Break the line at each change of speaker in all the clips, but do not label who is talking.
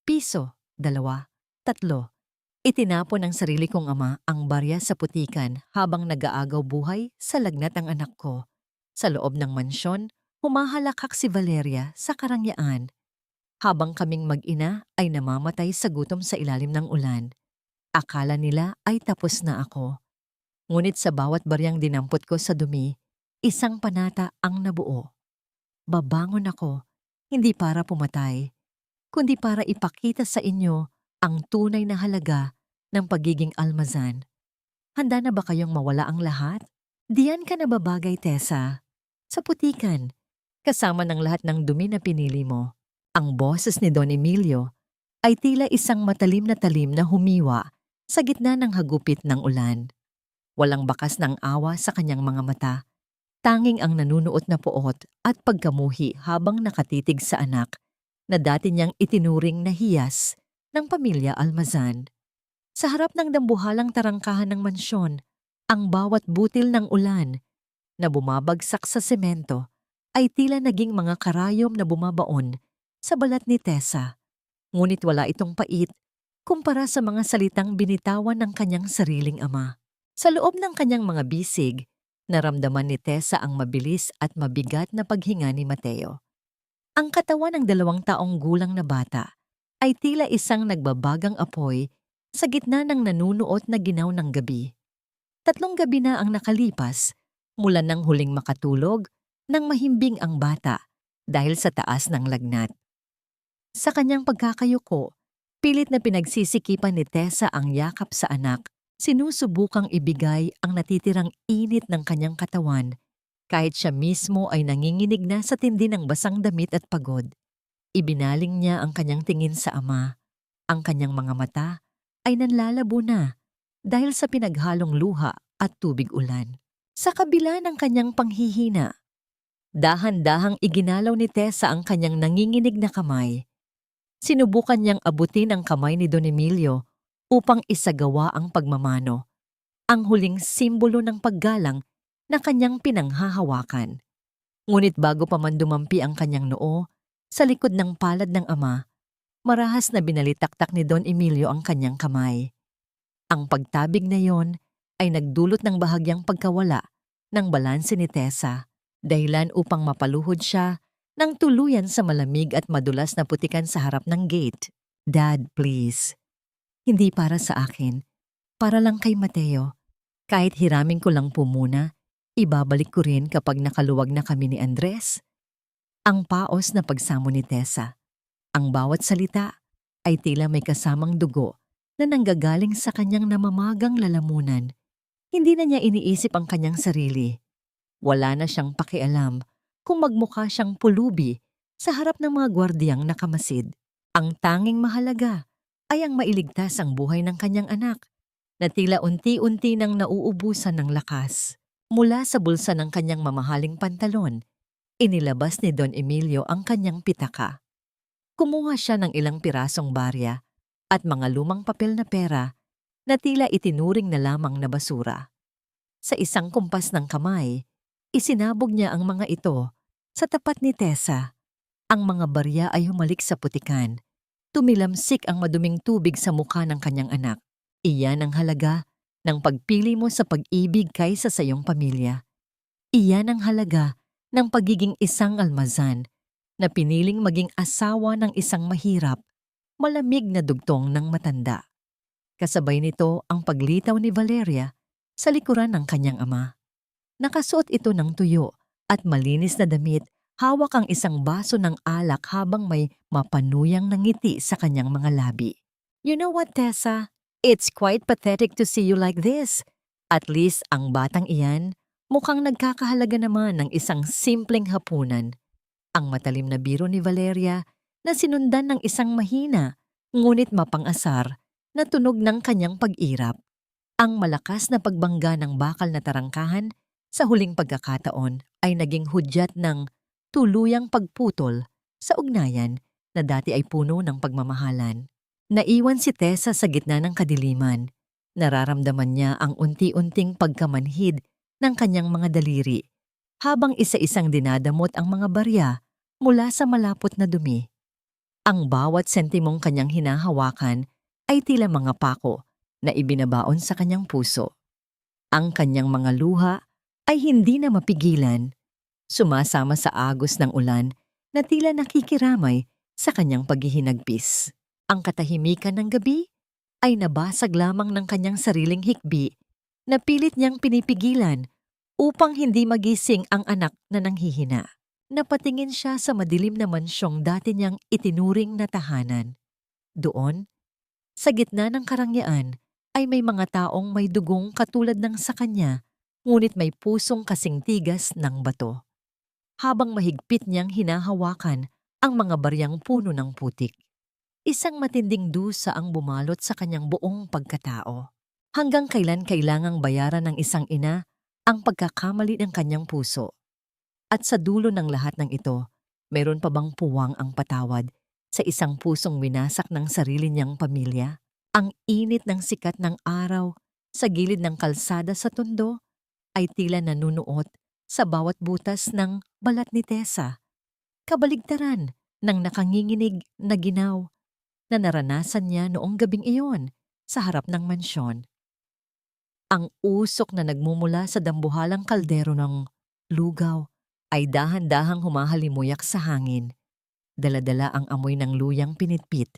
Piso, 2, 3. Itinapon ng sarili kong ama ang barya sa putikan habang nag-aagaw buhay sa lagnat ang anak ko. Sa loob ng mansyon, humahalakak si Valeria sa karangyaan habang kaming mag-ina ay namamatay sa gutom sa ilalim ng ulan. Akala nila ay tapos na ako. Ngunit sa bawat baryang dinampot ko sa dumi, isang panata ang nabuo. Babangon ako, hindi para pumatay, kundi para ipakita sa inyo ang tunay na halaga ng pagiging almazan. Handa na ba kayong mawala ang lahat? Diyan ka na babagay, Tessa. Sa putikan, kasama ng lahat ng dumi na pinili mo. Ang boses ni Don Emilio ay tila isang matalim na talim na humiwa sa gitna ng hagupit ng ulan. Walang bakas ng awa sa kanyang mga mata. Tanging ang nanunuot na poot at pagkamuhi habang nakatitig sa anak na dati niyang itinuring na hiyas ng pamilya Almazan. Sa harap ng dambuhalang tarangkahan ng mansyon, ang bawat butil ng ulan na bumabagsak sa semento ay tila naging mga karayom na bumabaon sa balat ni Tessa. Ngunit wala itong pait kumpara sa mga salitang binitawan ng kanyang sariling ama. Sa loob ng kanyang mga bisig, naramdaman ni Tessa ang mabilis at mabigat na paghinga ni Mateo. Ang katawan ng 2 taong gulang na bata ay tila isang nagbabagang apoy sa gitna ng nanunuot na ginaw ng gabi. 3 gabi na ang nakalipas mula nang huling makatulog nang mahimbing ang bata dahil sa taas ng lagnat. Sa kanyang pagkakayuko, pilit na pinagsisikipan ni Tessa ang yakap sa anak. Sinusubukang ibigay ang natitirang init ng kanyang katawan kahit siya mismo ay nanginginig na sa tindi ng basang damit at pagod. Ibinaling niya ang kanyang tingin sa ama. Ang kanyang mga mata ay nanlalabo na dahil sa pinaghalong luha at tubig ulan. Sa kabila ng kanyang panghihina, dahan-dahang iginalaw ni Tessa ang kanyang nanginginig na kamay. Sinubukan niyang abutin ang kamay ni Don Emilio upang isagawa ang pagmamano, ang huling simbolo ng paggalang na kanyang pinanghahawakan. Ngunit bago pa man dumampi ang kanyang noo, sa likod ng palad ng ama, marahas na binalitaktak ni Don Emilio ang kanyang kamay. Ang pagtabig na yon ay nagdulot ng bahagyang pagkawala ng balanse ni Tessa, dahilan upang mapaluhod siya ng tuluyan sa malamig at madulas na putikan sa harap ng gate. Dad, please. Hindi para sa akin, para lang kay Mateo. Kahit hiramin ko lang po muna, ibabalik ko rin kapag nakaluwag na kami ni Andres. Ang paos na pagsamo ni Tessa. Ang bawat salita ay tila may kasamang dugo na nanggagaling sa kanyang namamagang lalamunan. Hindi na niya iniisip ang kanyang sarili. Wala na siyang pakialam kung magmukha siyang pulubi sa harap ng mga gwardiyang nakamasid. Ang tanging mahalaga ay ang mailigtas ang buhay ng kanyang anak na tila unti-unti nang nauubusan ng lakas. Mula sa bulsa ng kanyang mamahaling pantalon, inilabas ni Don Emilio ang kanyang pitaka. Kumuha siya ng ilang pirasong barya at mga lumang papel na pera na tila itinuring na lamang na basura. Sa isang kumpas ng kamay, isinabog niya ang mga ito sa tapat ni Tessa. Ang mga barya ay humalik sa putikan. Tumilamsik ang maduming tubig sa mukha ng kanyang anak. Iyan ang halaga ng pagpili mo sa pag-ibig kaysa sa iyong pamilya. Iyan ang halaga ng pagiging isang almazan na piniling maging asawa ng isang mahirap, malamig na dugtong ng matanda. Kasabay nito ang paglitaw ni Valeria sa likuran ng kanyang ama. Nakasuot ito ng tuyo at malinis na damit. Hawak ang isang baso ng alak habang may mapanuyang ngiti sa kanyang mga labi. You know what, Tessa? It's quite pathetic to see you like this. At least ang batang iyan mukhang nagkakahalaga naman ng isang simpleng hapunan. Ang matalim na biro ni Valeria na sinundan ng isang mahina ngunit mapang-asar na tunog ng kanyang pag-irap. Ang malakas na pagbangga ng bakal na tarangkahan sa huling pagkakataon ay naging hudyat ng tuluyang pagputol sa ugnayan na dati ay puno ng pagmamahalan. Naiwan si Tessa sa gitna ng kadiliman. Nararamdaman niya ang unti-unting pagkamanhid ng kanyang mga daliri habang isa-isang dinadamot ang mga barya mula sa malapot na dumi. Ang bawat sentimong kanyang hinahawakan ay tila mga pako na ibinabaon sa kanyang puso. Ang kanyang mga luha ay hindi na mapigilan, sumasama sa agos ng ulan na tila nakikiramay sa kanyang paghihinagpis. Ang katahimikan ng gabi ay nabasag lamang ng kanyang sariling hikbi na pilit niyang pinipigilan upang hindi magising ang anak na nanghihina. Napatingin siya sa madilim na mansyong dati niyang itinuring na tahanan. Doon, sa gitna ng karangyaan, ay may mga taong may dugong katulad ng sa kanya, ngunit may pusong kasing tigas ng bato. Habang mahigpit niyang hinahawakan ang mga baryang puno ng putik, isang matinding dusa ang bumalot sa kanyang buong pagkatao. Hanggang kailan kailangang bayaran ng isang ina ang pagkakamali ng kanyang puso? At sa dulo ng lahat ng ito, mayroon pa bang puwang ang patawad sa isang pusong winasak ng sarili niyang pamilya? Ang init ng sikat ng araw sa gilid ng kalsada sa Tondo ay tila nanunuot sa bawat butas ng balat ni Tessa. Kabaligtaran ng nakanginginig na ginaw na naranasan niya noong gabing iyon sa harap ng mansyon. Ang usok na nagmumula sa dambuhalang kaldero ng lugaw ay dahan-dahang humahalimuyak sa hangin. Dala-dala ang amoy ng luyang pinitpit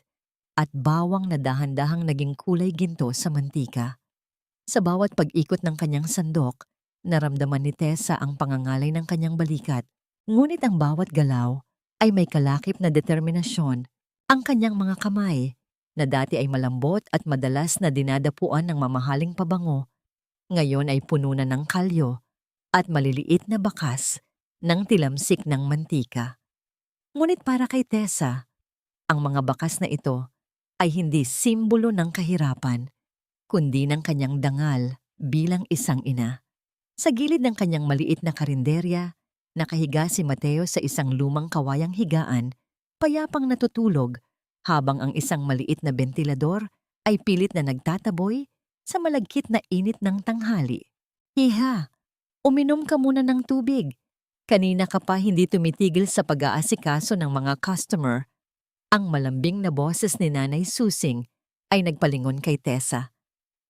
at bawang na dahan-dahang naging kulay ginto sa mantika. Sa bawat pag-ikot ng kanyang sandok, naramdaman ni Tessa ang pangangalay ng kanyang balikat. Ngunit ang bawat galaw ay may kalakip na determinasyon. Ang kanyang mga kamay, na dati ay malambot at madalas na dinadapuan ng mamahaling pabango, ngayon ay puno na ng kalyo at maliliit na bakas ng tilamsik ng mantika. Ngunit para kay Tessa, ang mga bakas na ito ay hindi simbolo ng kahirapan, kundi ng kanyang dangal bilang isang ina. Sa gilid ng kanyang maliit na karinderya, nakahiga si Mateo sa isang lumang kawayang higaan, payapang natutulog, habang ang isang maliit na bentilador ay pilit na nagtataboy sa malagkit na init ng tanghali. Iha, uminom ka muna ng tubig. Kanina ka pa hindi tumitigil sa pag-aasikaso ng mga customer. Ang malambing na boses ni Nanay Susing ay nagpalingon kay Tessa.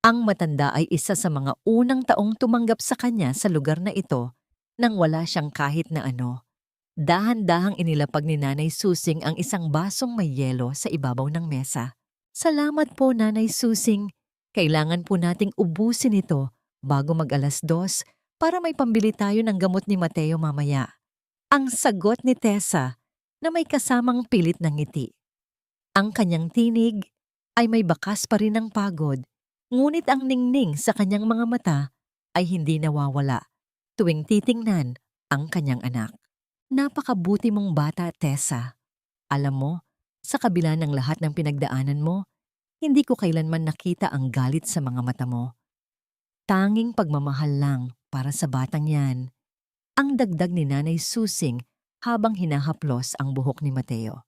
Ang matanda ay isa sa mga unang taong tumanggap sa kanya sa lugar na ito nang wala siyang kahit na ano. Dahan-dahang inilapag ni Nanay Susing ang isang basong may yelo sa ibabaw ng mesa. Salamat po, Nanay Susing. Kailangan po nating ubusin ito bago mag-2:00 para may pambili tayo ng gamot ni Mateo mamaya. Ang sagot ni Tessa na may kasamang pilit ng ngiti. Ang kanyang tinig ay may bakas pa rin ng pagod, ngunit ang ningning sa kanyang mga mata ay hindi nawawala tuwing titingnan ang kanyang anak. Napakabuti mong bata, Tessa. Alam mo, sa kabila ng lahat ng pinagdaanan mo, hindi ko kailanman nakita ang galit sa mga mata mo. Tanging pagmamahal lang para sa batang yan. Ang dagdag ni Nanay Susing habang hinahaplos ang buhok ni Mateo.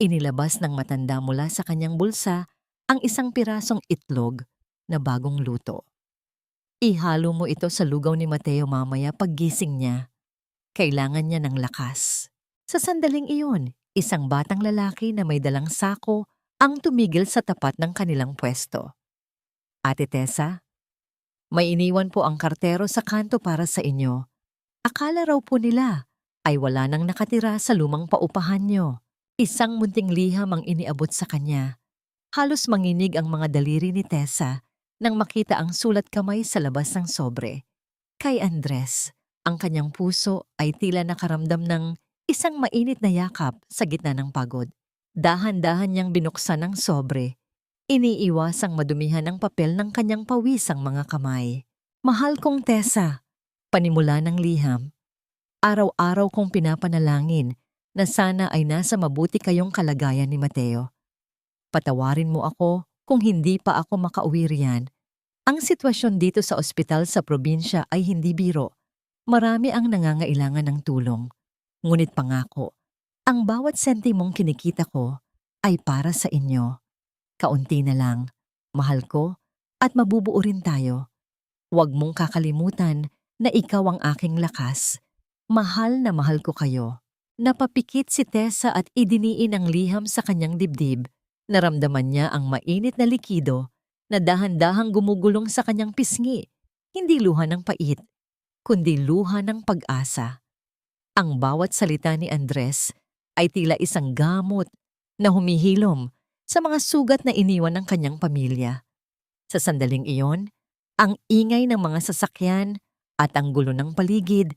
Inilabas ng matanda mula sa kanyang bulsa ang isang pirasong itlog na bagong luto. Ihalo mo ito sa lugaw ni Mateo mamaya paggising niya. Kailangan niya ng lakas. Sa sandaling iyon, isang batang lalaki na may dalang sako ang tumigil sa tapat ng kanilang pwesto. Ate Tessa, may iniwan po ang kartero sa kanto para sa inyo. Akala raw po nila ay wala nang nakatira sa lumang paupahan nyo. Isang munting liham ang iniabot sa kanya. Halos manginig ang mga daliri ni Tessa nang makita ang sulat kamay sa labas ng sobre. Kay Andres, ang kanyang puso ay tila nakaramdam ng isang mainit na yakap sa gitna ng pagod. Dahan-dahan niyang binuksan ang sobre. Iniiwasang madumihan ang papel ng kanyang pawisang mga kamay. Mahal kong Tessa, panimula ng liham. Araw-araw kong pinapanalangin na sana ay nasa mabuti kayong kalagayan ni Mateo. Patawarin mo ako kung hindi pa ako makauwi riyan. Ang sitwasyon dito sa ospital sa probinsya ay hindi biro. Marami ang nangangailangan ng tulong. Ngunit pangako, ang bawat sentimong kinikita ko ay para sa inyo. Kaunti na lang, mahal ko, at mabubuo rin tayo. Huwag mong kakalimutan na ikaw ang aking lakas. Mahal na mahal ko kayo. Napapikit si Tessa at idiniin ang liham sa kanyang dibdib. Naramdaman niya ang mainit na likido na dahan-dahang gumugulong sa kanyang pisngi. Hindi luha ng pait, kundi luha ng pag-asa. Ang bawat salita ni Andres ay tila isang gamot na humihilom sa mga sugat na iniwan ng kanyang pamilya. Sa sandaling iyon, ang ingay ng mga sasakyan at ang gulo ng paligid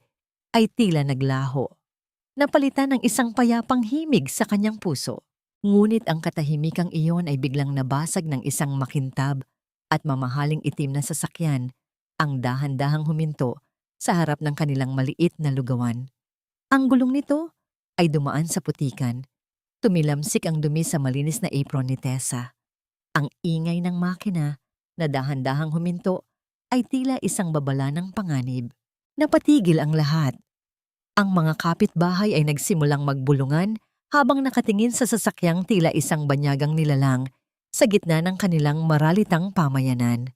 ay tila naglaho. Napalitan ng isang payapang himig sa kanyang puso. Ngunit ang katahimikang iyon ay biglang nabasag ng isang makintab at mamahaling itim na sasakyan ang dahan-dahang huminto sa harap ng kanilang maliit na lugawan. Ang gulong nito ay dumaan sa putikan. Tumilamsik ang dumi sa malinis na apron ni Tessa. Ang ingay ng makina na dahan-dahang huminto ay tila isang babala ng panganib. Napatigil ang lahat. Ang mga kapitbahay ay nagsimulang magbulungan habang nakatingin sa sasakyang tila isang banyagang nilalang sa gitna ng kanilang maralitang pamayanan.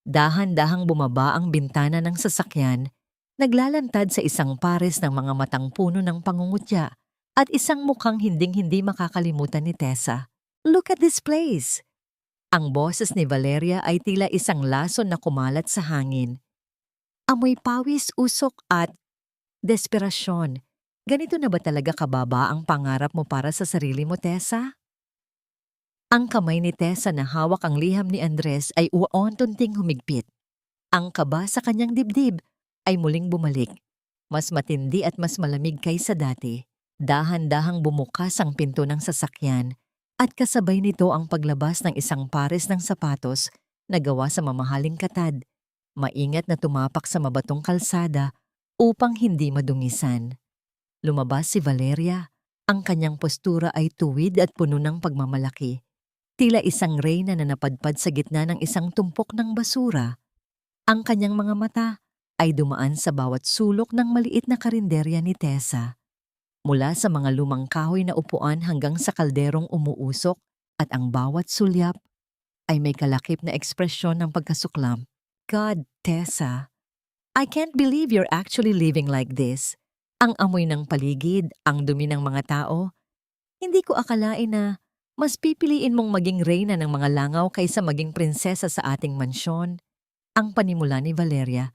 Dahan-dahang bumaba ang bintana ng sasakyan, naglalantad sa isang pares ng mga matang puno ng pangungutya at isang mukhang hinding-hindi makakalimutan ni Tessa. "Look at this place!" Ang boses ni Valeria ay tila isang lason na kumalat sa hangin. Amoy pawis, usok at desperasyon. Ganito na ba talaga kababa ang pangarap mo para sa sarili mo, Tessa? Ang kamay ni Tessa na hawak ang liham ni Andres ay uontunting humigpit. Ang kaba sa kanyang dibdib ay muling bumalik. Mas matindi at mas malamig kaysa dati. Dahan-dahang bumukas ang pinto ng sasakyan at kasabay nito ang paglabas ng isang pares ng sapatos na gawa sa mamahaling katad. Maingat na tumapak sa mabatong kalsada upang hindi madungisan. Lumabas si Valeria. Ang kanyang postura ay tuwid at puno ng pagmamalaki. Tila isang reyna na napadpad sa gitna ng isang tumpok ng basura. Ang kanyang mga mata ay dumaan sa bawat sulok ng maliit na karinderya ni Tessa. Mula sa mga lumang kahoy na upuan hanggang sa kalderong umuusok at ang bawat sulyap ay may kalakip na ekspresyon ng pagkasuklam. God, Tessa, I can't believe you're actually living like this. Ang amoy ng paligid, ang dumi ng mga tao. Hindi ko akalain na mas pipiliin mong maging reyna ng mga langaw kaysa maging prinsesa sa ating mansyon. Ang panimula ni Valeria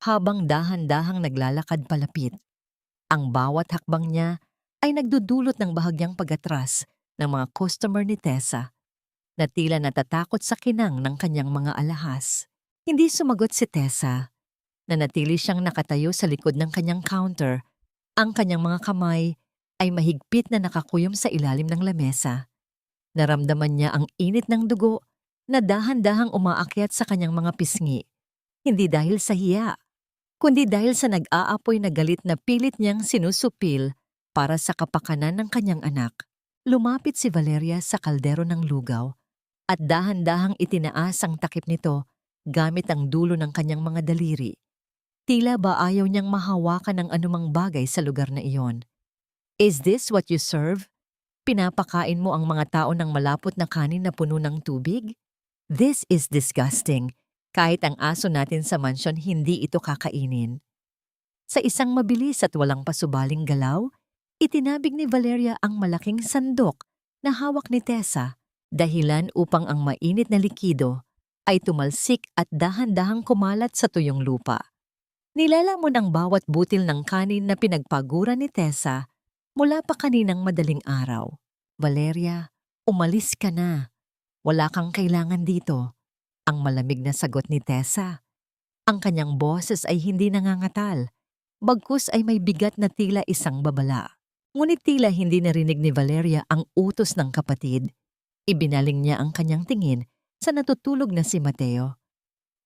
habang dahan-dahang naglalakad palapit. Ang bawat hakbang niya ay nagdudulot ng bahagyang pag-atras ng mga customer ni Tessa na tila natatakot sa kinang ng kanyang mga alahas. Hindi sumagot si Tessa. Nanatili siyang nakatayo sa likod ng kanyang counter. Ang kanyang mga kamay ay mahigpit na nakakuyom sa ilalim ng lamesa. Naramdaman niya ang init ng dugo na dahan-dahang umaakyat sa kanyang mga pisngi. Hindi dahil sa hiya, kundi dahil sa nag-aapoy na galit na pilit niyang sinusupil para sa kapakanan ng kanyang anak. Lumapit si Valeria sa kaldero ng lugaw at dahan-dahang itinaas ang takip nito gamit ang dulo ng kanyang mga daliri. Tila ba ayaw niyang mahawakan ng anumang bagay sa lugar na iyon. Is this what you serve? Pinapakain mo ang mga tao ng malapot na kanin na puno ng tubig? This is disgusting. Kahit ang aso natin sa mansyon, hindi ito kakainin. Sa isang mabilis at walang pasubaling galaw, itinabig ni Valeria ang malaking sandok na hawak ni Tessa, dahilan upang ang mainit na likido ay tumalsik at dahan-dahang kumalat sa tuyong lupa. Nilalamon ang bawat butil ng kanin na pinagpaguran ni Tessa mula pa kaninang madaling araw. Valeria, umalis ka na. Wala kang kailangan dito. Ang malamig na sagot ni Tessa. Ang kanyang boses ay hindi nangangatal. Bagkus ay may bigat na tila isang babala. Ngunit tila hindi narinig ni Valeria ang utos ng kapatid. Ibinaling niya ang kanyang tingin sa natutulog na si Mateo.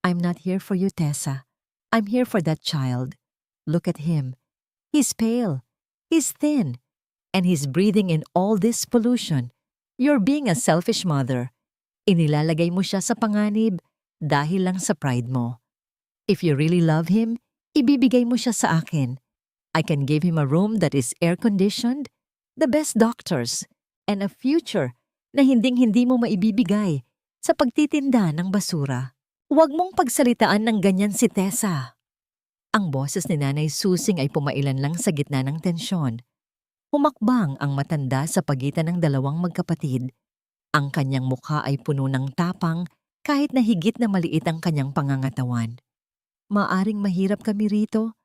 I'm not here for you, Tessa. I'm here for that child. Look at him. He's pale. He's thin. And he's breathing in all this pollution. You're being a selfish mother. Inilalagay mo siya sa panganib dahil lang sa pride mo. If you really love him, ibibigay mo siya sa akin. I can give him a room that is air-conditioned, the best doctors, and a future na hinding-hindi mo maibibigay sa pagtitinda ng basura. Huwag mong pagsalitaan ng ganyan si Tessa. Ang boses ni Nanay Susing ay pumailan lang sa gitna ng tensyon. Humakbang ang matanda sa pagitan ng dalawang magkapatid. Ang kanyang mukha ay puno ng tapang kahit na higit na maliit ang kanyang pangangatawan. Maaring mahirap kami rito,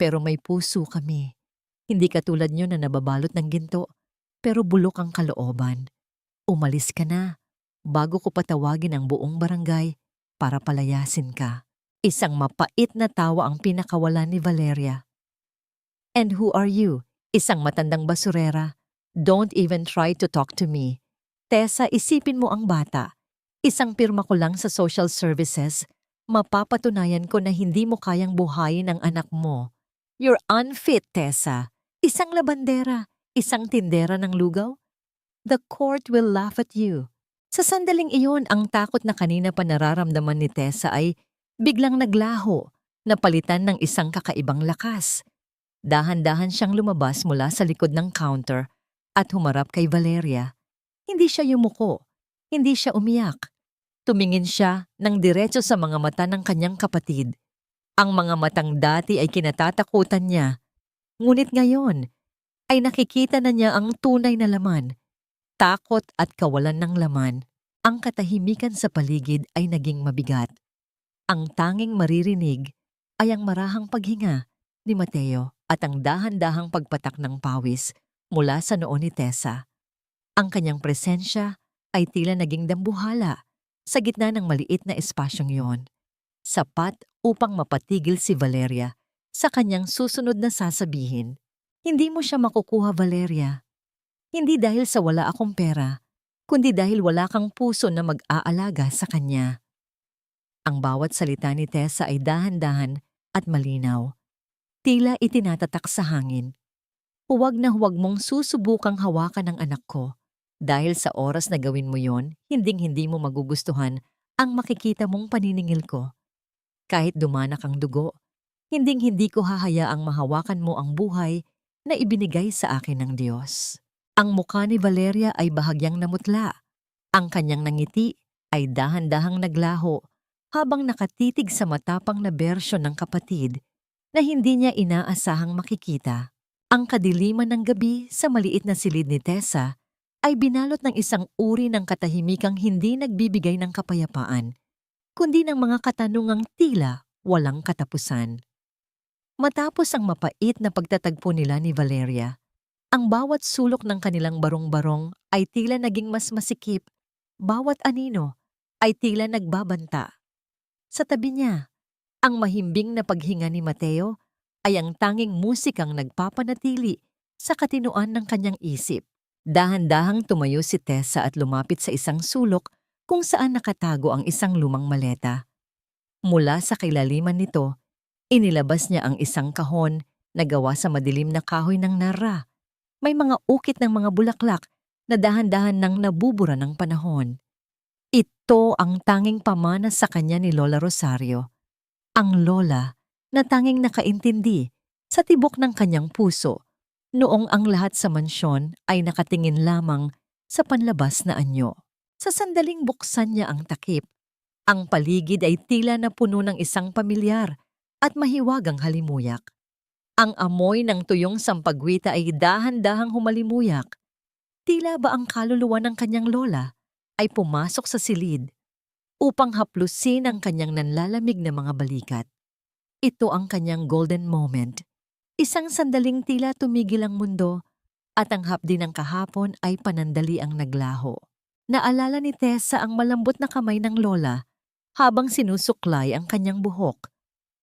pero may puso kami. Hindi katulad nyo na nababalot ng ginto, pero bulok ang kalooban. Umalis ka na, bago ko patawagin ang buong barangay para palayasin ka. Isang mapait na tawa ang pinakawalan ni Valeria. And who are you? Isang matandang basurera. Don't even try to talk to me. Tessa, isipin mo ang bata. Isang pirma ko lang sa social services. Mapapatunayan ko na hindi mo kayang buhayin ang anak mo. You're unfit, Tessa. Isang labandera, isang tindera ng lugaw. The court will laugh at you. Sa sandaling iyon, ang takot na kanina pa nararamdaman ni Tessa ay biglang naglaho, napalitan ng isang kakaibang lakas. Dahan-dahan siyang lumabas mula sa likod ng counter at humarap kay Valeria. Hindi siya yumuko, hindi siya umiyak. Tumingin siya ng diretso sa mga mata ng kanyang kapatid. Ang mga matang dati ay kinatatakutan niya. Ngunit ngayon ay nakikita na niya ang tunay na laman. Takot at kawalan ng laman. Ang katahimikan sa paligid ay naging mabigat. Ang tanging maririnig ay ang marahang paghinga ni Mateo at ang dahan-dahang pagpatak ng pawis mula sa noo ni Tessa. Ang kanyang presensya ay tila naging dambuhala sa gitna ng maliit na espasyong yon. Sapat upang mapatigil si Valeria sa kanyang susunod na sasabihin. Hindi mo siya makukuha, Valeria. Hindi dahil sa wala akong pera, kundi dahil wala kang puso na mag-aalaga sa kanya. Ang bawat salita ni Tessa ay dahan-dahan at malinaw. Tila itinatatak sa hangin. Huwag na huwag mong susubukang hawakan ang anak ko. Dahil sa oras na gawin mo yon, hinding-hindi mo magugustuhan ang makikita mong paniningil ko. Kahit dumanak ang dugo, hinding-hindi ko hahayaang mahawakan mo ang buhay na ibinigay sa akin ng Diyos. Ang mukha ni Valeria ay bahagyang namutla. Ang kanyang nangiti ay dahan-dahang naglaho habang nakatitig sa matapang na bersyon ng kapatid na hindi niya inaasahang makikita. Ang kadiliman ng gabi sa maliit na silid ni Tessa ay binalot ng isang uri ng katahimikang hindi nagbibigay ng kapayapaan, kundi ng mga katanungang tila walang katapusan. Matapos ang mapait na pagtatagpo nila ni Valeria, ang bawat sulok ng kanilang barong-barong ay tila naging mas masikip, bawat anino ay tila nagbabanta. Sa tabi niya, ang mahimbing na paghinga ni Mateo ay ang tanging musikang nagpapanatili sa katinuan ng kanyang isip. Dahan-dahang tumayo si Tessa at lumapit sa isang sulok kung saan nakatago ang isang lumang maleta. Mula sa kailaliman nito, inilabas niya ang isang kahon na gawa sa madilim na kahoy ng narra. May mga ukit ng mga bulaklak na dahan-dahan nang nabubura ng panahon. Ito ang tanging pamana sa kanya ni Lola Rosario. Ang lola na tanging nakaintindi sa tibok ng kanyang puso noong ang lahat sa mansyon ay nakatingin lamang sa panlabas na anyo. Sa sandaling buksan niya ang takip, ang paligid ay tila na puno ng isang pamilyar at mahiwagang halimuyak. Ang amoy ng tuyong sampagwita ay dahan-dahang humalimuyak. Tila ba ang kaluluwa ng kanyang lola ay pumasok sa silid upang haplusin ang kanyang nanlalamig na mga balikat. Ito ang kanyang golden moment. Isang sandaling tila tumigil ang mundo at ang hapdi ng kahapon ay panandali ang naglaho. Naalala ni Tessa ang malambot na kamay ng lola habang sinusuklay ang kanyang buhok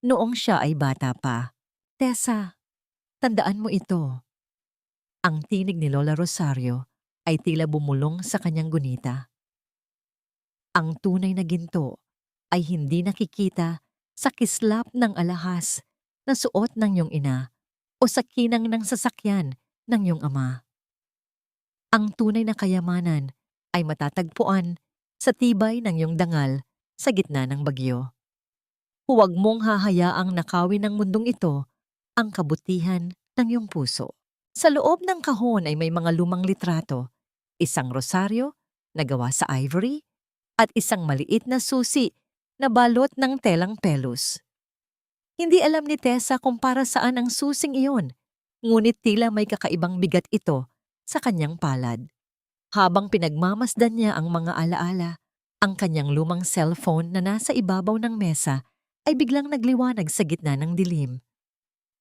noong siya ay bata pa. Tessa, tandaan mo ito. Ang tinig ni Lola Rosario ay tila bumulong sa kanyang gunita. Ang tunay na ginto ay hindi nakikita sa kislap ng alahas na suot ng iyong ina o sa kinang ng sasakyan ng iyong ama. Ang tunay na kayamanan ay matatagpuan sa tibay ng iyong dangal sa gitna ng bagyo. Huwag mong hahayaang nakawin ng mundong ito ang kabutihan ng iyong puso. Sa loob ng kahon ay may mga lumang litrato, isang rosaryo na gawa sa ivory at isang maliit na susi na balot ng telang pelus. Hindi alam ni Tessa kung para saan ang susing iyon, ngunit tila may kakaibang bigat ito sa kanyang palad. Habang pinagmamasdan niya ang mga alaala, ang kanyang lumang cellphone na nasa ibabaw ng mesa ay biglang nagliwanag sa gitna ng dilim.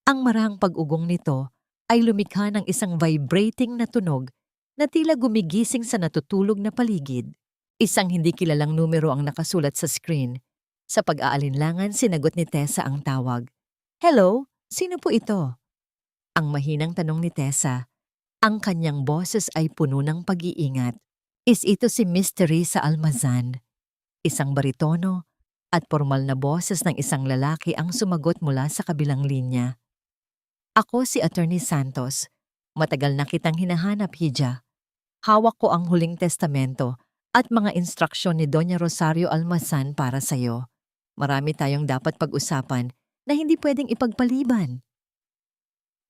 Ang marahang pag-ugong nito ay lumikha ng isang vibrating na tunog na tila gumigising sa natutulog na paligid. Isang hindi kilalang numero ang nakasulat sa screen. Sa pag-aalinlangan, sinagot ni Tessa ang tawag. "Hello? Sino po ito?" Ang mahinang tanong ni Tessa. Ang kanyang boses ay puno ng pag-iingat. Is ito si Mystery sa Almazan? Isang baritono at formal na boses ng isang lalaki ang sumagot mula sa kabilang linya. Ako si Attorney Santos. Matagal na kitang hinahanap, Hija. Hawak ko ang huling testamento at mga instruksyon ni Doña Rosario Almazan para sa'yo. Marami tayong dapat pag-usapan na hindi pwedeng ipagpaliban.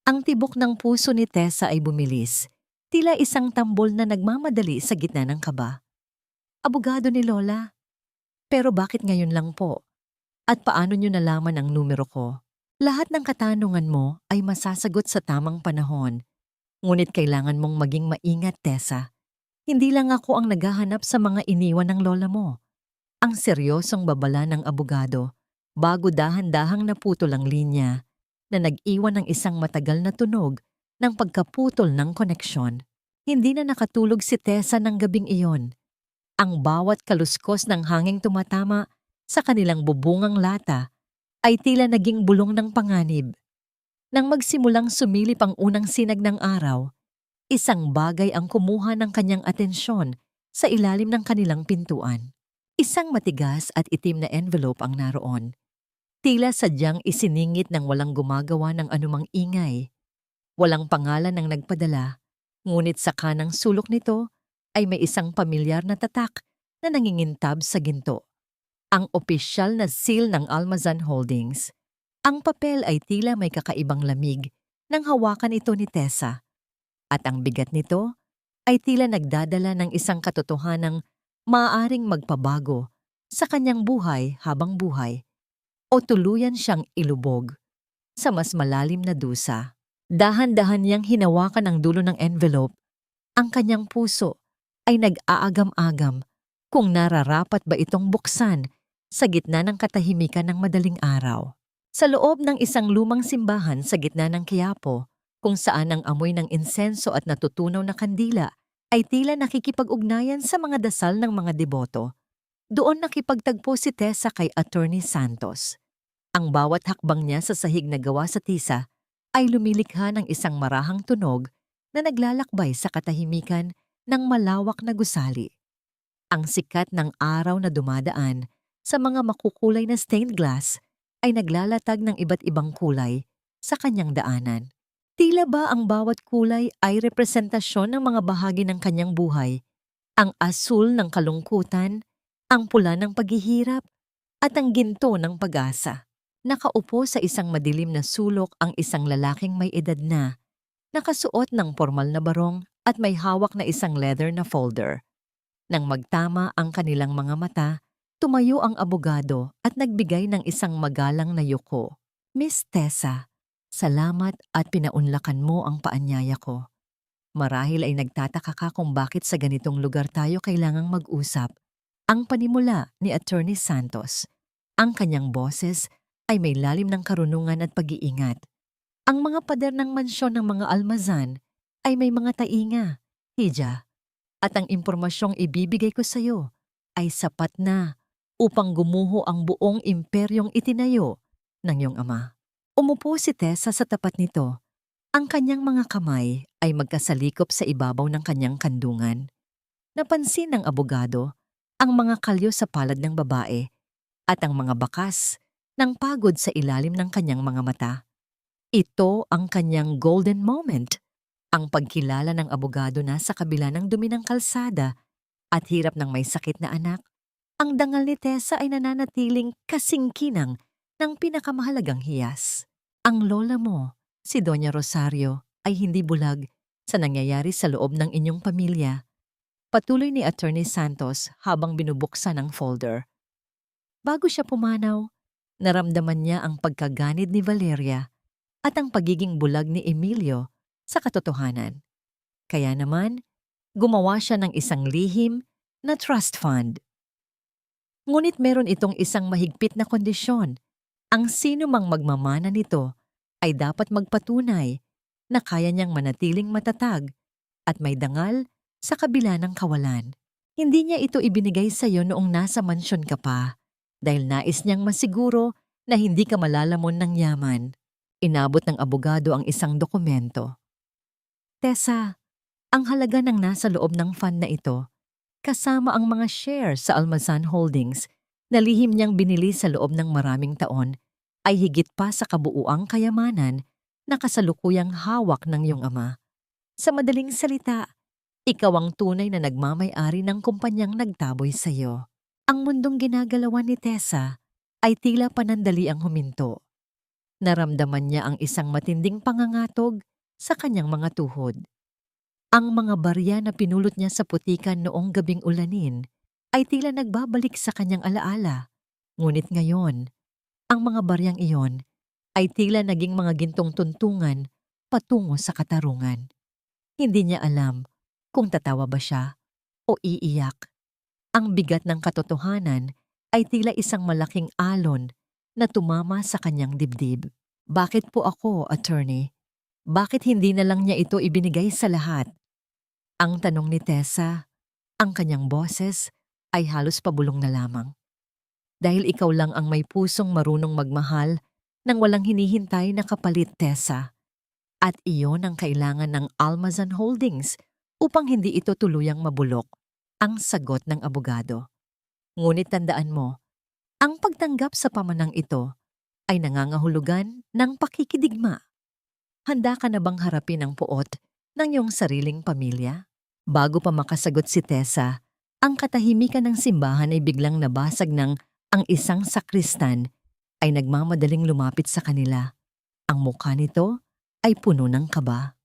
Ang tibok ng puso ni Tessa ay bumilis, tila isang tambol na nagmamadali sa gitna ng kaba. Abogado ni Lola. Pero bakit ngayon lang po? At paano niyo nalaman ang numero ko? Lahat ng katanungan mo ay masasagot sa tamang panahon. Ngunit kailangan mong maging maingat, Tessa. Hindi lang ako ang naghahanap sa mga iniwan ng lola mo. Ang seryosong babala ng abogado, bago dahan-dahang naputol ang linya, na nag-iwan ng isang matagal na tunog ng pagkaputol ng koneksyon. Hindi na nakatulog si Tessa ng gabing iyon. Ang bawat kaluskos ng hanging tumatama sa kanilang bubungang lata ay tila naging bulong ng panganib. Nang magsimulang sumilip ang unang sinag ng araw, isang bagay ang kumuha ng kanyang atensyon sa ilalim ng kanilang pintuan. Isang matigas at itim na envelope ang naroon. Tila sadyang isiningit ng walang gumagawa ng anumang ingay. Walang pangalan ng nagpadala, ngunit sa kanang sulok nito ay may isang pamilyar na tatak na nangingintab sa ginto. Ang opisyal na seal ng Almazan Holdings. Ang papel ay tila may kakaibang lamig nang hawakan ito ni Tessa. At ang bigat nito ay tila nagdadala ng isang katotohanang maaaring magpabago sa kanyang buhay habang buhay o tuluyan siyang ilubog sa mas malalim na dusa. Dahan-dahan niyang hinawakan ang dulo ng envelope. Ang kanyang puso ay nag-aagam-agam kung nararapat ba itong buksan sa gitna ng katahimikan ng madaling araw. Sa loob ng isang lumang simbahan sa gitna ng Quiapo, kung saan ang amoy ng insenso at natutunaw na kandila ay tila nakikipag-ugnayan sa mga dasal ng mga deboto, doon nakipagtagpo si Tessa kay Attorney Santos. Ang bawat hakbang niya sa sahig na gawa sa tisa ay lumilikha ng isang marahang tunog na naglalakbay sa katahimikan ng malawak na gusali. Ang sikat ng araw na dumadaan sa mga makukulay na stained glass ay naglalatag ng iba't ibang kulay sa kanyang daanan. Tila ba ang bawat kulay ay representasyon ng mga bahagi ng kanyang buhay? Ang asul ng kalungkutan, ang pula ng paghihirap, at ang ginto ng pag-asa. Nakaupo sa isang madilim na sulok ang isang lalaking may edad na, nakasuot ng formal na barong at may hawak na isang leather na folder. Nang magtama ang kanilang mga mata, tumayo ang abogado at nagbigay ng isang magalang na yuko. Miss Tessa, salamat at pinaunlakan mo ang paanyaya ko. Marahil ay nagtataka ka kung bakit sa ganitong lugar tayo kailangang mag-usap. Ang panimula ni Attorney Santos. Ang kanyang boses ay may lalim ng karunungan at pag-iingat. Ang mga pader ng mansyon ng mga Almazan ay may mga tainga, Hija, at ang impormasyong ibibigay ko sa iyo ay sapat na upang gumuho ang buong imperyong itinayo ng iyong ama. Umupo si Tessa sa tapat nito. Ang kanyang mga kamay ay magkasalikop sa ibabaw ng kanyang kandungan. Napansin ng abogado ang mga kalyo sa palad ng babae at ang mga bakas ng pagod sa ilalim ng kanyang mga mata. Ito ang kanyang golden moment, ang pagkilala ng abogado na sa kabila ng dumi ng kalsada at hirap ng may sakit na anak. Ang dangal ni Tessa ay nananatiling kasingkinang ng pinakamahalagang hiyas. Ang lola mo, si Doña Rosario, ay hindi bulag sa nangyayari sa loob ng inyong pamilya. Patuloy ni Attorney Santos habang binubuksan ang folder. Bago siya pumanaw, naramdaman niya ang pagkaganid ni Valeria at ang pagiging bulag ni Emilio sa katotohanan. Kaya naman, gumawa siya ng isang lihim na trust fund. Ngunit meron itong isang mahigpit na kondisyon. Ang sino mang magmamana nito ay dapat magpatunay na kaya niyang manatiling matatag at may dangal sa kabila ng kawalan. Hindi niya ito ibinigay sa iyo noong nasa mansyon ka pa dahil nais niyang masiguro na hindi ka malalamon ng yaman. Inabot ng abogado ang isang dokumento. Tessa, ang halaga ng nasa loob ng fund na ito, kasama ang mga shares sa Almazan Holdings na lihim niyang binili sa loob ng maraming taon, ay higit pa sa kabuuang kayamanan na kasalukuyang hawak ng iyong ama. Sa madaling salita, ikaw ang tunay na nagmamay-ari ng kumpanyang nagtaboy sa iyo. Ang mundong ginagalawan ni Tessa ay tila panandali ang huminto. Naramdaman niya ang isang matinding pangangatog sa kanyang mga tuhod. Ang mga barya na pinulot niya sa putikan noong gabing ulanin ay tila nagbabalik sa kanyang alaala. Ngunit ngayon, ang mga baryang iyon ay tila naging mga gintong tuntungan patungo sa katarungan. Hindi niya alam kung tatawa ba siya o iiyak. Ang bigat ng katotohanan ay tila isang malaking alon na tumama sa kanyang dibdib. Bakit po ako, attorney? Bakit hindi na lang niya ito ibinigay sa lahat? Ang tanong ni Tessa, ang kanyang boses ay halos pabulong na lamang. Dahil ikaw lang ang may pusong marunong magmahal nang walang hinihintay na kapalit, Tessa. At iyon ang kailangan ng Almazan Holdings upang hindi ito tuluyang mabulok, ang sagot ng abogado. Ngunit tandaan mo, ang pagtanggap sa pamanang ito ay nangangahulugan ng pakikidigma. Handa ka na bang harapin ang puot ng iyong sariling pamilya? Bago pa makasagot si Tessa, ang katahimikan ng simbahan ay biglang nabasag ng ang isang sakristan ay nagmamadaling lumapit sa kanila. Ang mukha nito ay puno ng kaba.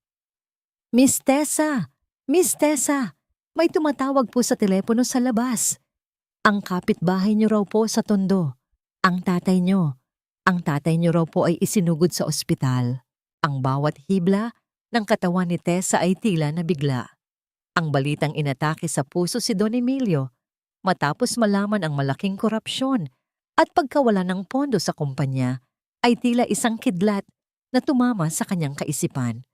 Miss Tessa! Miss Tessa! May tumatawag po sa telepono sa labas. Ang kapitbahay niyo raw po sa Tondo. Ang tatay niyo raw po ay isinugod sa ospital. Ang bawat hibla ng katawan ni Tessa ay tila nabigla. Ang balitang inatake sa puso si Don Emilio matapos malaman ang malaking korupsyon at pagkawala ng pondo sa kumpanya ay tila isang kidlat na tumama sa kanyang kaisipan.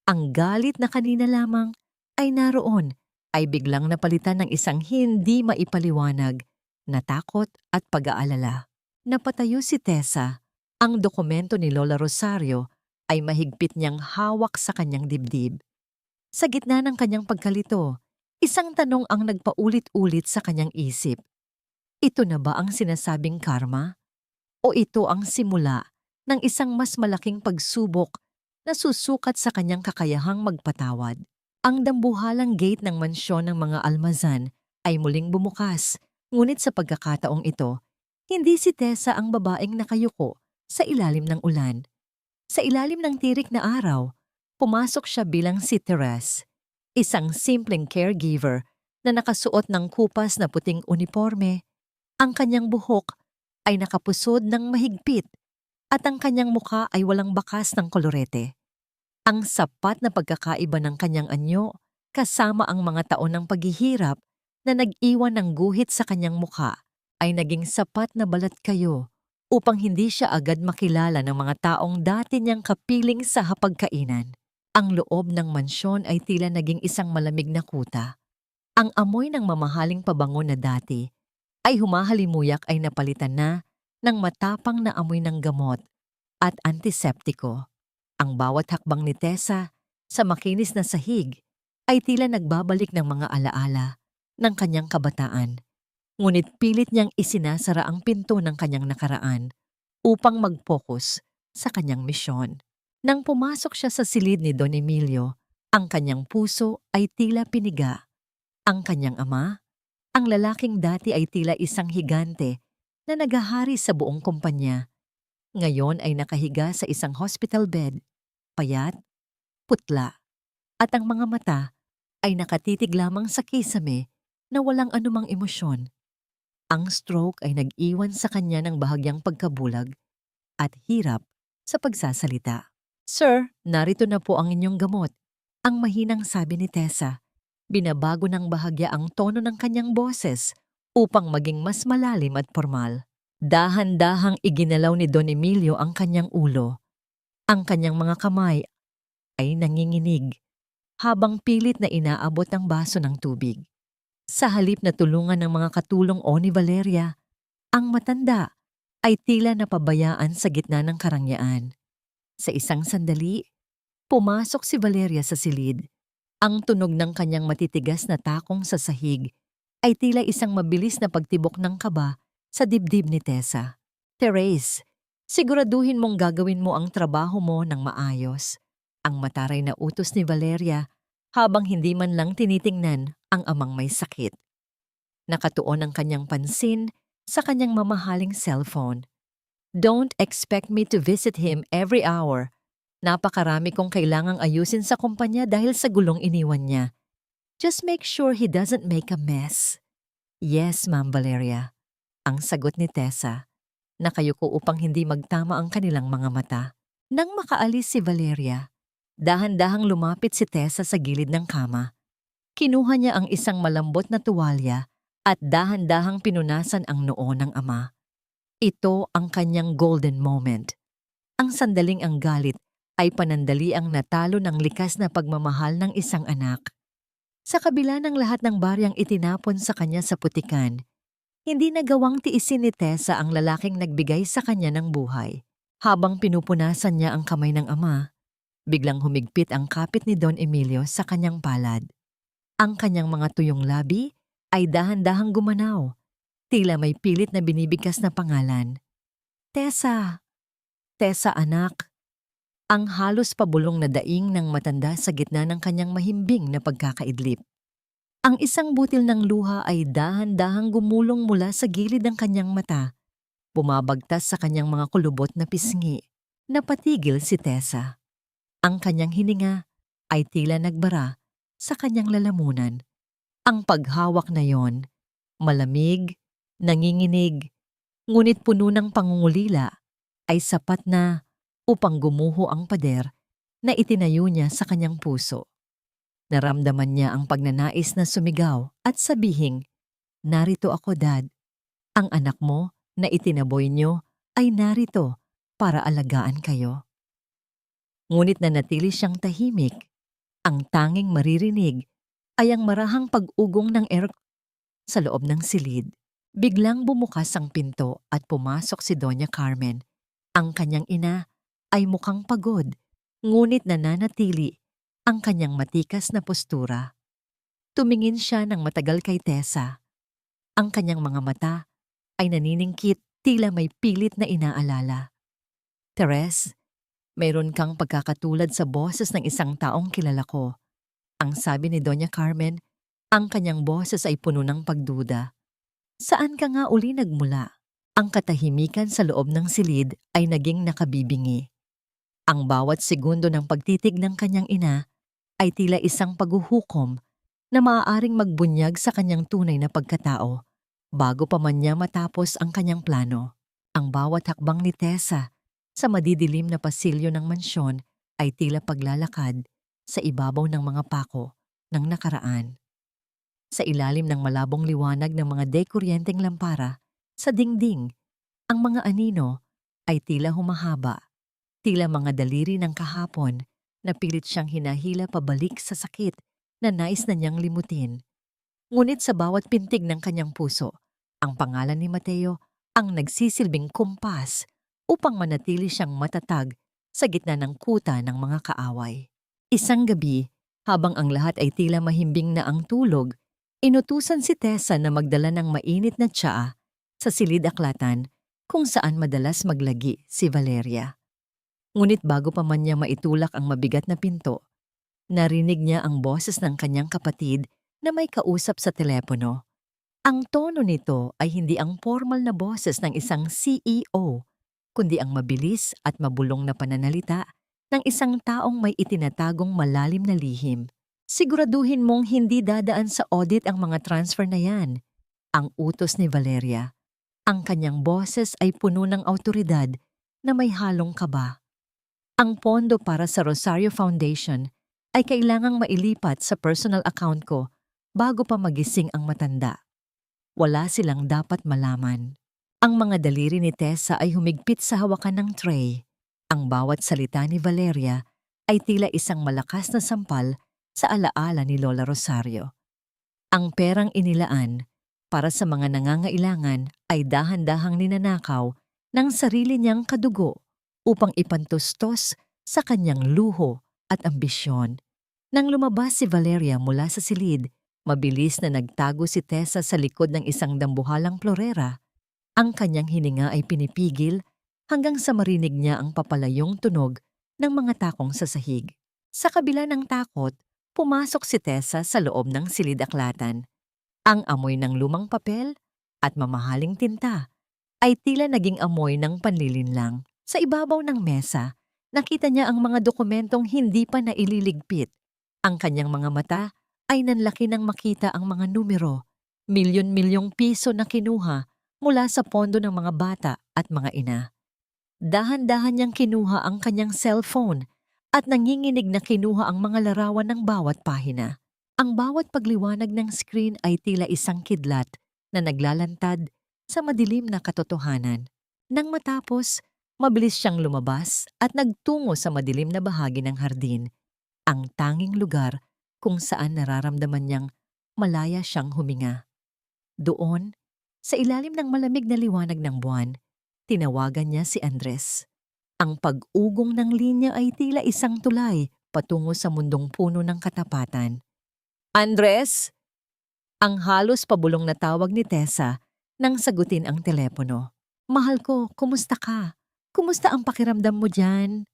Ang galit na kanina lamang ay naroon ay biglang napalitan ng isang hindi maipaliwanag na takot at pag-aalala. Napatayo si Tessa. Ang dokumento ni Lola Rosario ay mahigpit niyang hawak sa kanyang dibdib. Sa gitna ng kanyang pagkalito, isang tanong ang nagpaulit-ulit sa kanyang isip. Ito na ba ang sinasabing karma? O ito ang simula ng isang mas malaking pagsubok na susukat sa kanyang kakayahang magpatawad? Ang dambuhalang gate ng mansyon ng mga Almazan ay muling bumukas, ngunit sa pagkakataong ito, hindi si Tessa ang babaeng nakayuko sa ilalim ng ulan. Sa ilalim ng tirik na araw, pumasok siya bilang si Therese, isang simpleng caregiver na nakasuot ng kupas na puting uniforme. Ang kanyang buhok ay nakapusod ng mahigpit at ang kanyang mukha ay walang bakas ng kolorete. Ang sapat na pagkakaiba ng kanyang anyo kasama ang mga taon ng paghihirap na nag-iwan ng guhit sa kanyang mukha ay naging sapat na balat kayo upang hindi siya agad makilala ng mga taong dati niyang kapiling sa hapagkainan. Ang loob ng mansyon ay tila naging isang malamig na kuta. Ang amoy ng mamahaling pabango na dati ay humahalimuyak ay napalitan na ng matapang na amoy ng gamot at antiseptiko. Ang bawat hakbang ni Tessa sa makinis na sahig ay tila nagbabalik ng mga alaala ng kanyang kabataan. Ngunit pilit niyang isinasara ang pinto ng kanyang nakaraan upang mag-focus sa kanyang misyon. Nang pumasok siya sa silid ni Don Emilio, ang kanyang puso ay tila piniga. Ang kanyang ama, ang lalaking dati ay tila isang higante na naghahari sa buong kumpanya. Ngayon ay nakahiga sa isang hospital bed, payat, putla, at ang mga mata ay nakatitig lamang sa kisame na walang anumang emosyon. Ang stroke ay nag-iwan sa kanya ng bahagyang pagkabulag at hirap sa pagsasalita. Sir, narito na po ang inyong gamot. Ang mahinang sabi ni Tessa. Binabago ng bahagya ang tono ng kanyang boses upang maging mas malalim at formal. Dahan-dahang iginalaw ni Don Emilio ang kanyang ulo. Ang kanyang mga kamay ay nanginginig habang pilit na inaabot ang baso ng tubig. Sa halip na tulungan ng mga katulong o ni Valeria, ang matanda ay tila napabayaan sa gitna ng karangyaan. Sa isang sandali, pumasok si Valeria sa silid. Ang tunog ng kanyang matitigas na takong sa sahig ay tila isang mabilis na pagtibok ng kaba sa dibdib ni Tessa. Therese, siguraduhin mong gagawin mo ang trabaho mo ng maayos. Ang mataray na utos ni Valeria habang hindi man lang tinitingnan ang amang may sakit. Nakatuon ang kanyang pansin sa kanyang mamahaling cellphone. Don't expect me to visit him every hour. Napakarami kong kailangang ayusin sa kumpanya dahil sa gulong iniwan niya. Just make sure he doesn't make a mess. Yes, Ma'am Valeria. Ang sagot ni Tessa. Nakayuko upang hindi magtama ang kanilang mga mata. Nang makaalis si Valeria, dahan-dahang lumapit si Tessa sa gilid ng kama. Kinuha niya ang isang malambot na tuwalya at dahan-dahang pinunasan ang noo ng ama. Ito ang kanyang golden moment. Ang sandaling ang galit ay panandaliang natalo ng likas na pagmamahal ng isang anak. Sa kabila ng lahat ng baryang itinapon sa kanya sa putikan, hindi nagawang tiisin ni Tessa ang lalaking nagbigay sa kanya ng buhay. Habang pinupunasan niya ang kamay ng ama, biglang humigpit ang kapit ni Don Emilio sa kanyang palad. Ang kanyang mga tuyong labi ay dahan-dahang gumanaw, tila may pilit na binibigkas na pangalan. Tessa! Tessa anak! Ang halos pabulong na daing ng matanda sa gitna ng kanyang mahimbing na pagkakaidlip. Ang isang butil ng luha ay dahan-dahang gumulong mula sa gilid ng kanyang mata, bumabagtas sa kanyang mga kulubot na pisngi. Napatigil si Tessa. Ang kanyang hininga ay tila nagbara sa kanyang lalamunan. Ang paghawak na yon, malamig, nanginginig, ngunit puno ng pangungulila, ay sapat na upang gumuho ang pader na itinayo niya sa kanyang puso. Naramdaman niya ang pagnanais na sumigaw at sabihing, "Narito ako, Dad. Ang anak mo na itinaboy niyo ay narito para alagaan kayo." Ngunit nanatili siyang tahimik. Ang tanging maririnig ay ang marahang pag-ugong ng air sa loob ng silid. Biglang bumukas ang pinto at pumasok si Doña Carmen. Ang kanyang ina ay mukhang pagod, ngunit nananatili ang kanyang matikas na postura. Tumingin siya ng matagal kay Tessa. Ang kanyang mga mata ay naniningkit, tila may pilit na inaalala. "Therese, mayroon kang pagkakatulad sa boses ng isang taong kilala ko." Ang sabi ni Doña Carmen, ang kanyang boses ay puno ng pagduda. "Saan ka nga uli nagmula?" Ang katahimikan sa loob ng silid ay naging nakabibingi. Ang bawat segundo ng pagtitig ng kanyang ina ay tila isang paghuhukom na maaaring magbunyag sa kanyang tunay na pagkatao bago pa man niya matapos ang kanyang plano. Ang bawat hakbang ni Tessa sa madidilim na pasilyo ng mansyon ay tila paglalakad sa ibabaw ng mga pako ng nakaraan. Sa ilalim ng malabong liwanag ng mga dekuryenteng lampara, sa dingding, ang mga anino ay tila humahaba, tila mga daliri ng kahapon na pilit siyang hinahila pabalik sa sakit na nais na niyang limutin. Ngunit sa bawat pintig ng kanyang puso, ang pangalan ni Mateo ang nagsisilbing kumpas upang manatili siyang matatag sa gitna ng kuta ng mga kaaway. Isang gabi, habang ang lahat ay tila mahimbing na ang tulog, inutusan si Tessa na magdala ng mainit na tsaa sa silid aklatan kung saan madalas maglagi si Valeria. Ngunit bago pa man niya maitulak ang mabigat na pinto, narinig niya ang boses ng kanyang kapatid na may kausap sa telepono. Ang tono nito ay hindi ang formal na boses ng isang CEO, kundi ang mabilis at mabulong na pananalita ng isang taong may itinatagong malalim na lihim. "Siguraduhin mong hindi dadaan sa audit ang mga transfer na yan," ang utos ni Valeria. Ang kanyang boses ay puno ng awtoridad na may halong kaba. Ang pondo para sa Rosario Foundation ay kailangang mailipat sa personal account ko bago pa magising ang matanda. Wala silang dapat malaman. Ang mga daliri ni Tessa ay humigpit sa hawakan ng tray. Ang bawat salita ni Valeria ay tila isang malakas na sampal sa alaala ni Lola Rosario. Ang perang inilaan para sa mga nangangailangan ay dahan-dahang ninanakaw ng sarili niyang kadugo upang ipantustos sa kanyang luho at ambisyon. Nang lumabas si Valeria mula sa silid, mabilis na nagtago si Tessa sa likod ng isang dambuhalang florera. Ang kanyang hininga ay pinipigil hanggang sa marinig niya ang papalayong tunog ng mga takong sa sahig. Sa kabila ng takot, pumasok si Tessa sa loob ng silid-aklatan. Ang amoy ng lumang papel at mamahaling tinta ay tila naging amoy ng panlilinlang. Sa ibabaw ng mesa, nakita niya ang mga dokumentong hindi pa naililigpit. Ang kanyang mga mata ay nanlaki nang makita ang mga numero, milyon-milyong piso na kinuha mula sa pondo ng mga bata at mga ina. Dahan-dahan niyang kinuha ang kanyang cellphone at nanginginig na kinuha ang mga larawan ng bawat pahina. Ang bawat pagliwanag ng screen ay tila isang kidlat na naglalantad sa madilim na katotohanan. Nang matapos, mabilis siyang lumabas at nagtungo sa madilim na bahagi ng hardin, ang tanging lugar kung saan nararamdaman niyang malaya siyang huminga. Doon, sa ilalim ng malamig na liwanag ng buwan, tinawagan niya si Andres. Ang pag-ugong ng linya ay tila isang tulay patungo sa mundong puno ng katapatan. Andres! Ang halos pabulong na tawag ni Tessa nang sagutin ang telepono. Mahal ko, kumusta ka? Kumusta ang pakiramdam mo dyan?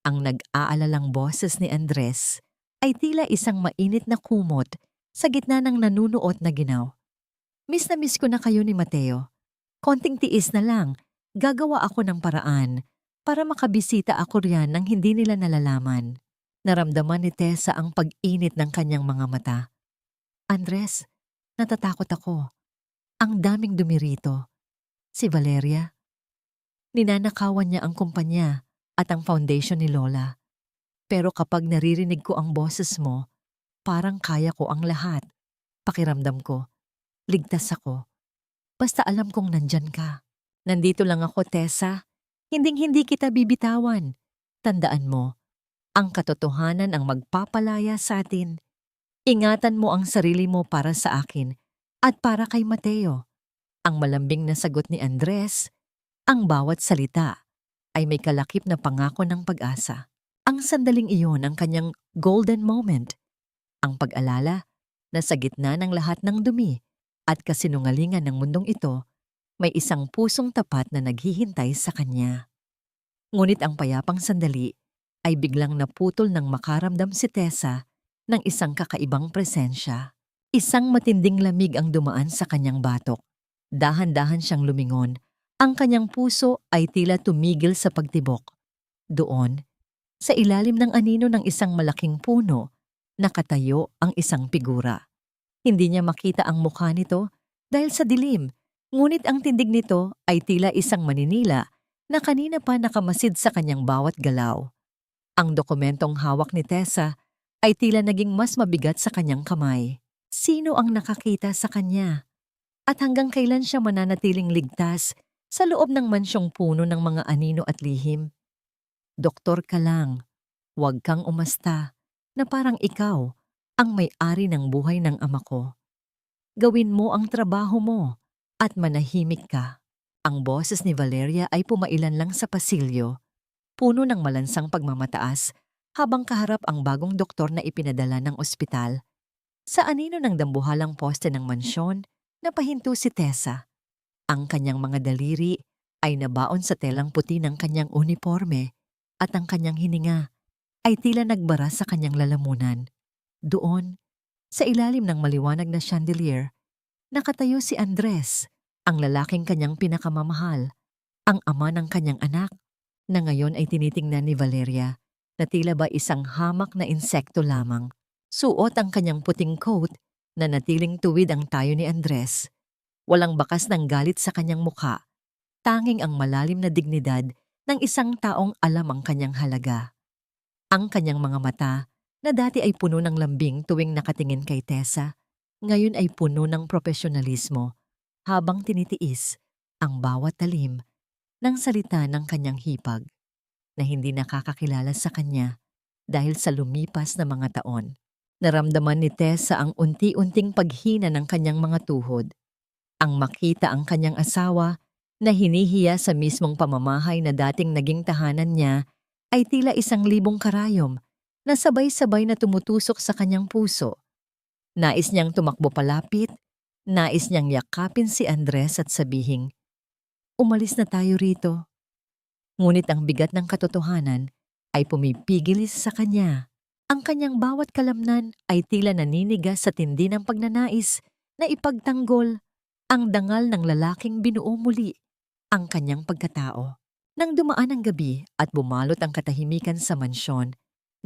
Ang nag-aalalang boses ni Andres ay tila isang mainit na kumot sa gitna ng nanunuot na ginaw. Miss na miss ko na kayo ni Mateo. Konting tiis na lang, gagawa ako ng paraan para makabisita ako riyan nang hindi nila nalalaman. Naramdaman ni Tessa ang pag-init ng kanyang mga mata. Andres, natatakot ako. Ang daming dumi rito. Si Valeria. Ninanakawan niya ang kumpanya at ang foundation ni Lola. Pero kapag naririnig ko ang boses mo, parang kaya ko ang lahat. Pakiramdam ko, ligtas ako. Basta alam kong nandyan ka. Nandito lang ako, Tessa. Hinding-hindi kita bibitawan. Tandaan mo, ang katotohanan ang magpapalaya sa atin. Ingatan mo ang sarili mo para sa akin at para kay Mateo. Ang malambing na sagot ni Andres, ang bawat salita ay may kalakip na pangako ng pag-asa. Ang sandaling iyon ang kanyang golden moment. Ang pag-alala na sa gitna ng lahat ng dumi at kasinungalingan ng mundong ito, may isang pusong tapat na naghihintay sa kanya. Ngunit ang payapang sandali ay biglang naputol nang makaramdam si Tessa ng isang kakaibang presensya. Isang matinding lamig ang dumaan sa kanyang batok. Dahan-dahan siyang lumingon. Ang kanyang puso ay tila tumigil sa pagtibok. Doon, sa ilalim ng anino ng isang malaking puno, nakatayo ang isang figura. Hindi niya makita ang mukha nito dahil sa dilim, ngunit ang tindig nito ay tila isang maninila na kanina pa nakamasid sa kanyang bawat galaw. Ang dokumentong hawak ni Tessa ay tila naging mas mabigat sa kanyang kamay. Sino ang nakakita sa kanya? At hanggang kailan siya mananatiling ligtas sa loob ng mansyong puno ng mga anino at lihim? Doktor ka lang, huwag kang umasta na parang ikaw ang may-ari ng buhay ng ama ko. Gawin mo ang trabaho mo at manahimik ka. Ang boses ni Valeria ay pumailan lang sa pasilyo, puno ng malansang pagmamataas habang kaharap ang bagong doktor na ipinadala ng ospital. Sa anino ng dambuhalang poste ng mansyon, napahinto si Tessa. Ang kanyang mga daliri ay nabaon sa telang puti ng kanyang uniforme at ang kanyang hininga ay tila nagbara sa kanyang lalamunan. Doon, sa ilalim ng maliwanag na chandelier, nakatayo si Andres, ang lalaking kanyang pinakamamahal, ang ama ng kanyang anak, na ngayon ay tinitingnan ni Valeria na tila ba isang hamak na insekto lamang. Suot ang kanyang puting coat na natiling tuwid ang tayo ni Andres. Walang bakas ng galit sa kanyang mukha, tanging ang malalim na dignidad ng isang taong alam ang kanyang halaga. Ang kanyang mga mata, na dati ay puno ng lambing tuwing nakatingin kay Tessa, ngayon ay puno ng profesionalismo habang tinitiis ang bawat talim ng salita ng kanyang hipag na hindi nakakakilala sa kanya dahil sa lumipas na mga taon. Naramdaman ni Tessa ang unti-unting paghina ng kanyang mga tuhod. Ang makita ang kanyang asawa na hinihiya sa mismong pamamahay na dating naging tahanan niya ay tila 1,000 karayom na sabay-sabay na tumutusok sa kanyang puso. Nais niyang tumakbo palapit, nais niyang yakapin si Andres at sabihing, "Umalis na tayo rito." Ngunit ang bigat ng katotohanan ay pumipigil sa kanya. Ang kanyang bawat kalamnan ay tila naninigas sa tindi ng pagnanais na ipagtanggol ang dangal ng lalaking binuo muli ang kanyang pagkatao. Nang dumaan ang gabi at bumalot ang katahimikan sa mansyon,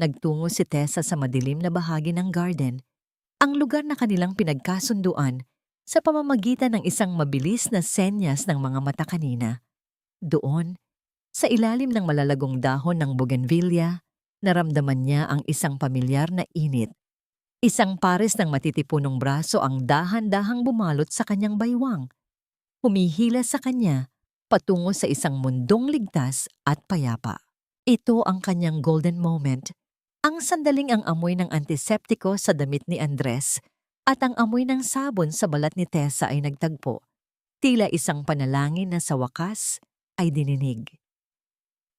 nagtungo si Tessa sa madilim na bahagi ng garden, ang lugar na kanilang pinagkasunduan sa pamamagitan ng isang mabilis na senyas ng mga mata kanina. Doon, sa ilalim ng malalagong dahon ng bougainvillea, naramdaman niya ang isang pamilyar na init. Isang pares ng matitipunong braso ang dahan-dahang bumalot sa kanyang baywang. Humihila sa kanya patungo sa isang mundong ligtas at payapa. Ito ang kanyang golden moment, ang sandaling ang amoy ng antiseptiko sa damit ni Andres at ang amoy ng sabon sa balat ni Tessa ay nagtagpo. Tila isang panalangin na sa wakas ay dininig.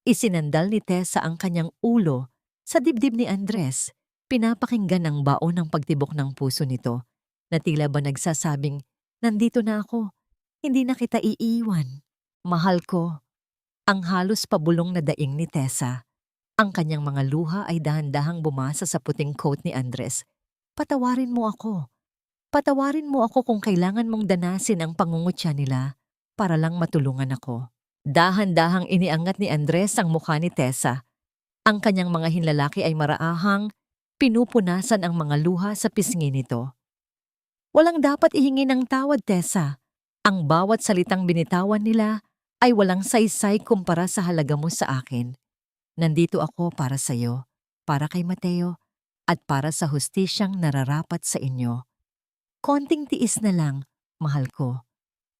Isinandal ni Tessa ang kanyang ulo sa dibdib ni Andres, pinapakinggan ang baon ng pagtibok ng puso nito, na tila ba nagsasabing, "Nandito na ako, hindi na kita iiwan. Mahal ko." Ang halos pabulong na daing ni Tessa. Ang kanyang mga luha ay dahan-dahang bumasa sa puting coat ni Andres. "Patawarin mo ako. Patawarin mo ako kung kailangan mong danasin ang pangungutya nila para lang matulungan ako." Dahan-dahang iniangat ni Andres ang mukha ni Tessa. Ang kanyang mga hinlalaki ay maraahang pinupunasan ang mga luha sa pisngi nito. "Walang dapat ihingi ng tawad, Tessa. Ang bawat salitang binitawan nila ay walang saysay kumpara sa halaga mo sa akin. Nandito ako para sa'yo, para kay Mateo, at para sa hustisyang nararapat sa inyo. Konting tiis na lang, mahal ko.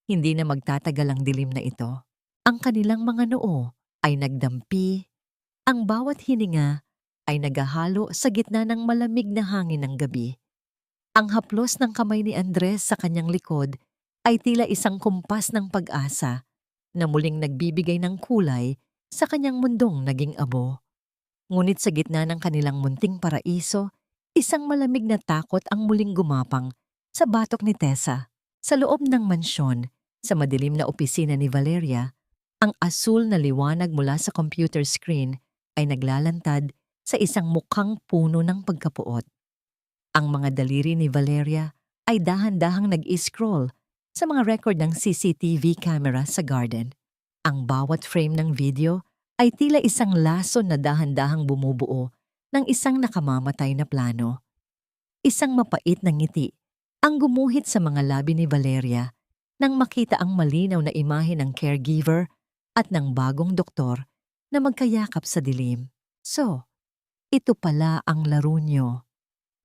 Hindi na magtatagal ang dilim na ito." Ang kanilang mga noo ay nagdampi, ang bawat hininga ay nagahalo sa gitna ng malamig na hangin ng gabi. Ang haplos ng kamay ni Andres sa kanyang likod ay tila isang kumpas ng pag-asa na muling nagbibigay ng kulay sa kanyang mundong naging abo. Ngunit sa gitna ng kanilang munting paraiso, isang malamig na takot ang muling gumapang sa batok ni Tessa. Sa loob ng mansyon, sa madilim na opisina ni Valeria, ang asul na liwanag mula sa computer screen ay naglalantad sa isang mukhang puno ng pagkapuot. Ang mga daliri ni Valeria ay dahan-dahang nag-i-scroll sa mga record ng CCTV camera sa garden. Ang bawat frame ng video ay tila isang lason na dahan-dahang bumubuo ng isang nakamamatay na plano. Isang mapait na ngiti ang gumuhit sa mga labi ni Valeria nang makita ang malinaw na imahe ng caregiver at ng bagong doktor na magkayakap sa dilim. "So, ito pala ang laro nyo."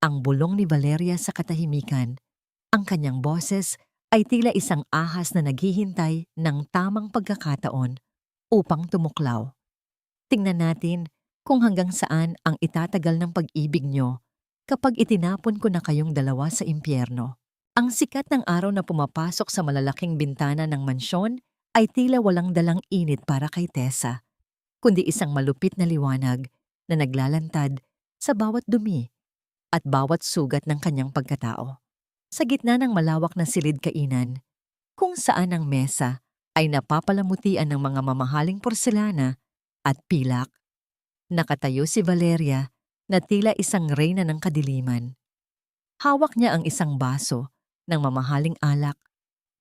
Ang bulong ni Valeria sa katahimikan. Ang kanyang boses ay tila isang ahas na naghihintay ng tamang pagkakataon upang tumuklaw. "Tingnan natin kung hanggang saan ang itatagal ng pag-ibig nyo kapag itinapon ko na kayong dalawa sa impyerno." Ang sikat ng araw na pumapasok sa malalaking bintana ng mansyon ay tila walang dalang init para kay Tessa, kundi isang malupit na liwanag na naglalantad sa bawat dumi at bawat sugat ng kanyang pagkatao. Sa gitna ng malawak na silid kainan, kung saan ang mesa ay napapalamutian ng mga mamahaling porselana at pilak, nakatayo si Valeria na tila isang reyna ng kadiliman. Hawak niya ang isang baso ng mamahaling alak.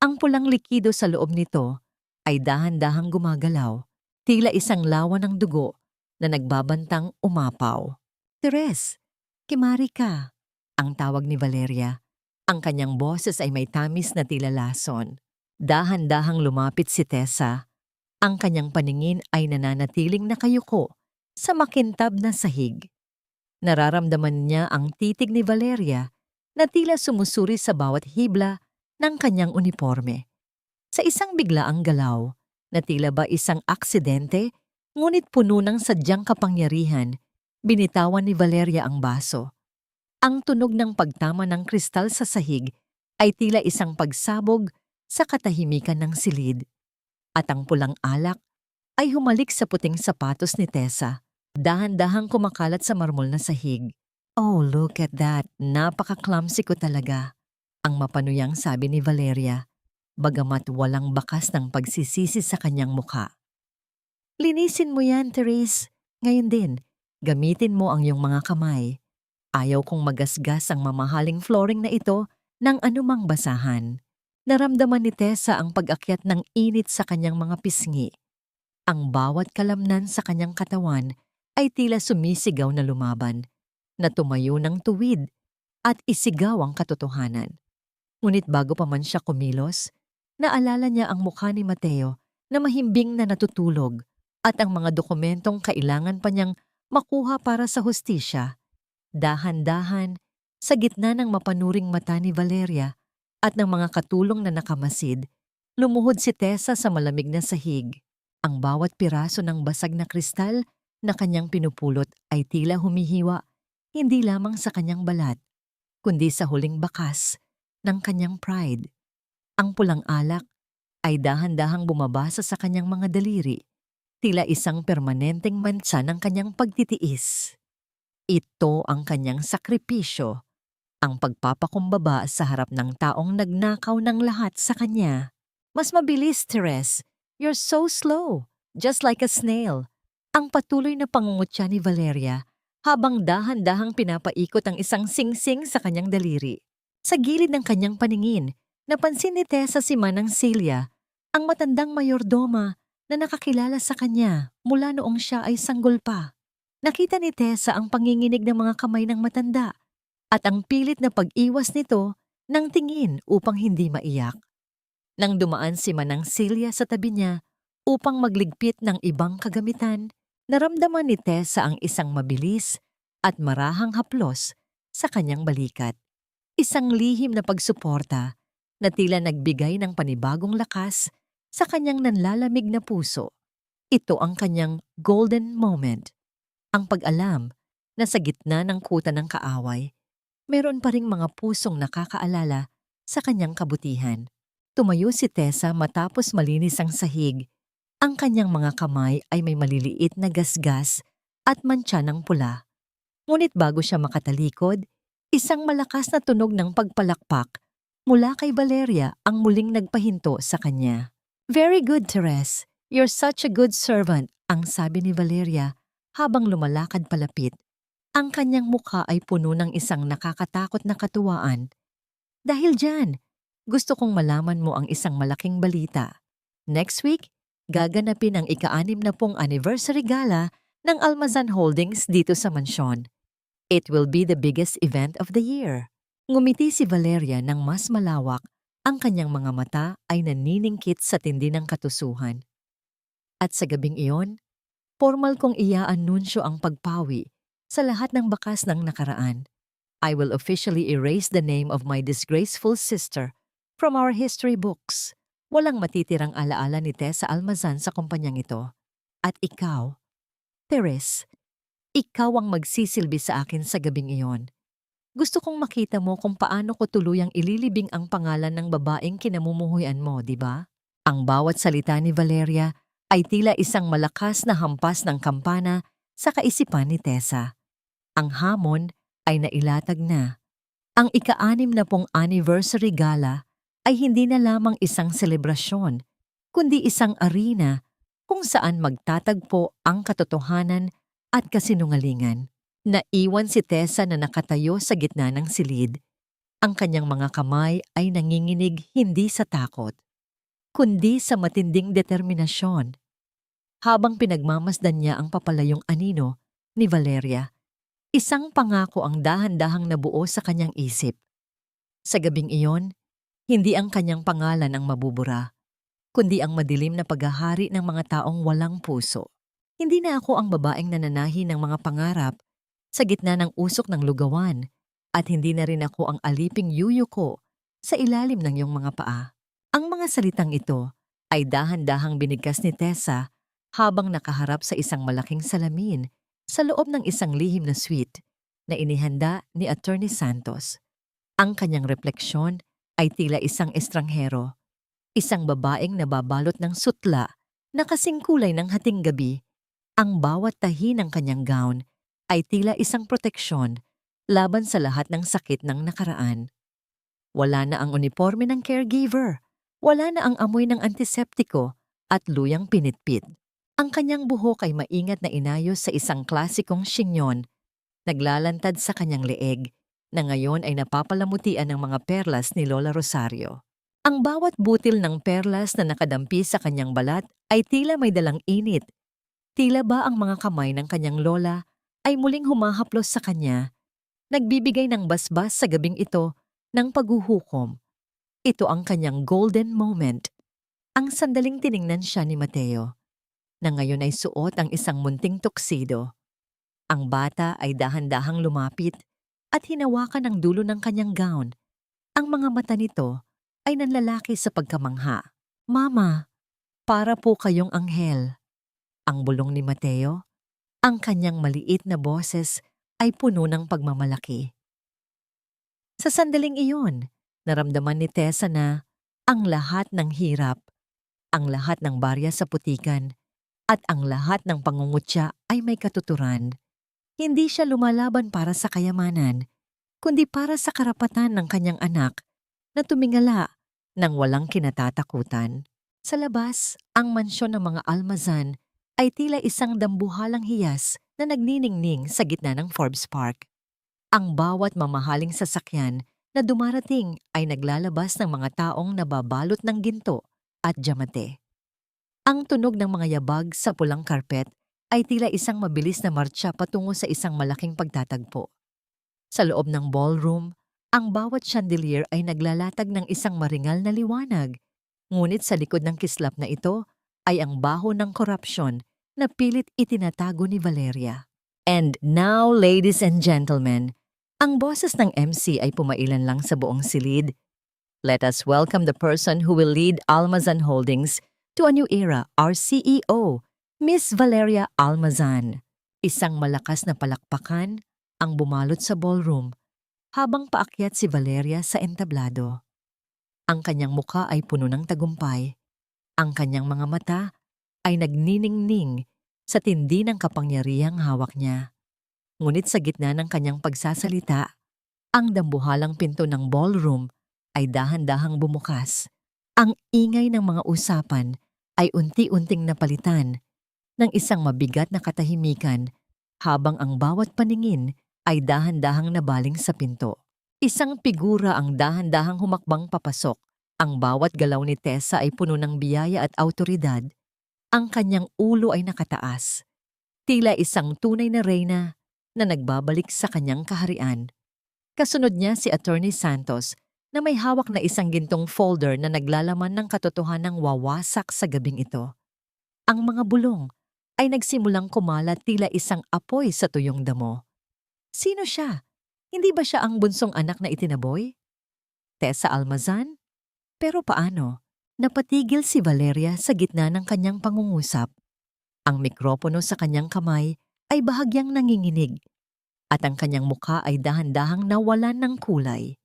Ang pulang likido sa loob nito ay dahan-dahang gumagalaw, tila isang lawa ng dugo na nagbabantang umapaw. "Teres, kimari ka," ang tawag ni Valeria. Ang kanyang boses ay may tamis na tila lason. Dahan-dahang lumapit si Tessa. Ang kanyang paningin ay nananatiling nakayuko sa makintab na sahig. Nararamdaman niya ang titig ni Valeria na tila sumusuri sa bawat hibla ng kanyang uniforme. Sa isang biglaang galaw na tila ba isang aksidente, ngunit puno ng sadyang kapangyarihan, binitawan ni Valeria ang baso. Ang tunog ng pagtama ng kristal sa sahig ay tila isang pagsabog sa katahimikan ng silid. At ang pulang alak ay humalik sa puting sapatos ni Tessa. Dahan-dahang kumakalat sa marmol na sahig. "Oh, look at that. Napaka-clumsy ko talaga," ang mapanuyang sabi ni Valeria, bagamat walang bakas ng pagsisisi sa kanyang mukha. "Linisin mo yan, Therese. Ngayon din, gamitin mo ang iyong mga kamay. Ayaw kong magasgas ang mamahaling flooring na ito ng anumang basahan." Naramdaman ni Tessa ang pag-akyat ng init sa kanyang mga pisngi. Ang bawat kalamnan sa kanyang katawan ay tila sumisigaw na lumaban, na tumayo ng tuwid at isigaw ang katotohanan. Ngunit bago pa man siya kumilos, naalala niya ang mukha ni Mateo na mahimbing na natutulog at ang mga dokumentong kailangan pa niyang makuha para sa hustisya. Dahan-dahan, sa gitna ng mapanuring mata ni Valeria at ng mga katulong na nakamasid, lumuhod si Tessa sa malamig na sahig. Ang bawat piraso ng basag na kristal na kanyang pinupulot ay tila humihiwa, hindi lamang sa kanyang balat, kundi sa huling bakas ng kanyang pride. Ang pulang alak ay dahan-dahang bumabasa sa kanyang mga daliri, tila isang permanenteng mansa ng kanyang pagtitiis. Ito ang kanyang sakripisyo, ang pagpapakumbaba sa harap ng taong nagnakaw ng lahat sa kanya. "Mas mabilis, Therese. You're so slow, just like a snail." Ang patuloy na pangungutya ni Valeria habang dahan-dahang pinapaikot ang isang singsing sa kanyang daliri. Sa gilid ng kanyang paningin, napansin ni Tessa si Manang Celia, ang matandang mayordoma na nakakilala sa kanya mula noong siya ay sanggol pa. Nakita ni Tessa ang panginginig ng mga kamay ng matanda at ang pilit na pag-iwas nito ng tingin upang hindi maiyak. Nang dumaan si Manang Celia sa tabi niya upang magligpit ng ibang kagamitan, naramdaman ni Tessa ang isang mabilis at marahang haplos sa kanyang balikat. Isang lihim na pagsuporta na tila nagbigay ng panibagong lakas sa kanyang nanlalamig na puso. Ito ang kanyang golden moment. Ang pag-alam na sa gitna ng kuta ng kaaway, meron pa ring mga pusong nakakaalala sa kanyang kabutihan. Tumayo si Tessa matapos malinis ang sahig. Ang kanyang mga kamay ay may maliliit na gasgas at mantsa ng pula. Ngunit bago siya makatalikod, isang malakas na tunog ng pagpalakpak mula kay Valeria ang muling nagpahinto sa kanya. "Very good, Therese. You're such a good servant," ang sabi ni Valeria habang lumalakad palapit. Ang kanyang mukha ay puno ng isang nakakatakot na katuwaan. "Dahil dyan, gusto kong malaman mo ang isang malaking balita. Next week, gaganapin ang ika-60 anniversary gala ng Almazan Holdings dito sa mansyon. It will be the biggest event of the year." Ngumiti si Valeria ng mas malawak, ang kanyang mga mata ay naniningkit sa tindi ng katusuhan. At sa gabing iyon, formal kong iaanunsyo ang pagpawi sa lahat ng bakas ng nakaraan. I will officially erase the name of my disgraceful sister from our history books. Walang matitirang alaala ni Tessa Almazan sa kumpanyang ito. At ikaw, Therese, ikaw ang magsisilbi sa akin sa gabing iyon. Gusto kong makita mo kung paano ko tuluyang ililibing ang pangalan ng babaeng kinamumuhuyan mo, di ba? Ang bawat salita ni Valeria ay tila isang malakas na hampas ng kampana sa kaisipan ni Tessa. Ang hamon ay nailatag na. Ang ika-60 anniversary gala ay hindi na lamang isang selebrasyon, kundi isang arena kung saan magtatagpo ang katotohanan at kasinungalingan. Naiwan si Tessa na nakatayo sa gitna ng silid. Ang kanyang mga kamay ay nanginginig hindi sa takot, kundi sa matinding determinasyon. Habang pinagmamasdan niya ang papalayong anino ni Valeria, isang pangako ang dahan-dahang nabuo sa kanyang isip. Sa gabing iyon, hindi ang kanyang pangalan ang mabubura, kundi ang madilim na paghahari ng mga taong walang puso. Hindi na ako ang babaeng nananahi ng mga pangarap sa gitna ng usok ng lugawan at hindi na rin ako ang aliping yuyuko sa ilalim ng iyong mga paa. Ang mga salitang ito ay dahan-dahang binigkas ni Tessa habang nakaharap sa isang malaking salamin sa loob ng isang lihim na suite na inihanda ni Attorney Santos. Ang kanyang refleksyon ay tila isang estranghero, isang babaeng nababalot ng sutla na kasing kulay ng hating gabi. Ang bawat tahi ng kanyang gown ay tila isang proteksyon laban sa lahat ng sakit ng nakaraan. Wala na ang uniforme ng caregiver, wala na ang amoy ng antiseptiko at luyang pinitpit. Ang kanyang buhok ay maingat na inayos sa isang klasikong shinyon, naglalantad sa kanyang leeg, na ngayon ay napapalamutian ng mga perlas ni Lola Rosario. Ang bawat butil ng perlas na nakadampi sa kanyang balat ay tila may dalang init. Tila ba ang mga kamay ng kanyang lola ay muling humahaplos sa kanya, nagbibigay ng basbas sa gabing ito ng paghuhukom. Ito ang kanyang golden moment. Ang sandaling tiningnan siya ni Mateo, na ngayon ay suot ang isang munting tuksido. Ang bata ay dahan-dahang lumapit at hinawakan ang dulo ng kanyang gown. Ang mga mata nito ay nanlalaki sa pagkamangha. "Mama, para po kayong anghel." Ang bulong ni Mateo, ang kanyang maliit na boses ay puno ng pagmamalaki. Sa sandaling iyon, naramdaman ni Tessa na ang lahat ng hirap, ang lahat ng barya sa putikan, at ang lahat ng pangungutya ay may katuturan. Hindi siya lumalaban para sa kayamanan, kundi para sa karapatan ng kanyang anak na tumingala ng walang kinatatakutan. Sa labas, ang mansyon ng mga Almazan ay tila isang dambuhalang hiyas na nagniningning sa gitna ng Forbes Park. Ang bawat mamahaling sasakyan na dumarating ay naglalabas ng mga taong nababalot ng ginto at diamante. Ang tunog ng mga yabag sa pulang karpet ay tila isang mabilis na martsa patungo sa isang malaking pagtatagpo. Sa loob ng ballroom, ang bawat chandelier ay naglalatag ng isang maringal na liwanag, ngunit sa likod ng kislap na ito ay ang baho ng korupsyon na pilit itinatago ni Valeria. And now, ladies and gentlemen, ang boses ng MC ay pumailan lang sa buong silid. Let us welcome the person who will lead Almazan Holdings to a new era, our CEO, Miss Valeria Almazan. Isang malakas na palakpakan ang bumalot sa ballroom habang paakyat si Valeria sa entablado. Ang kanyang muka ay puno ng tagumpay. Ang kanyang mga mata ay nagniningning sa tindi ng kapangyarihang hawak niya. Ngunit sa gitna ng kanyang pagsasalita, ang dambuhalang pinto ng ballroom ay dahan-dahang bumukas. Ang ingay ng mga usapan ay unti-unting napalitan ng isang mabigat na katahimikan habang ang bawat paningin ay dahan-dahang nabaling sa pinto. Isang figura ang dahan-dahang humakbang papasok. Ang bawat galaw ni Tessa ay puno ng biyaya at awtoridad. Ang kanyang ulo ay nakataas. Tila isang tunay na reyna na nagbabalik sa kanyang kaharian. Kasunod niya si Attorney Santos na may hawak na isang gintong folder na naglalaman ng katotohanang wawasak sa gabing ito. Ang mga bulong ay nagsimulang kumalat tila isang apoy sa tuyong damo. Sino siya? Hindi ba siya ang bunsong anak na itinaboy? Tessa Almazan? Pero paano? Napatigil si Valeria sa gitna ng kanyang pangungusap. Ang mikropono sa kanyang kamay ay bahagyang nanginginig at ang kanyang mukha ay dahan-dahang nawalan ng kulay.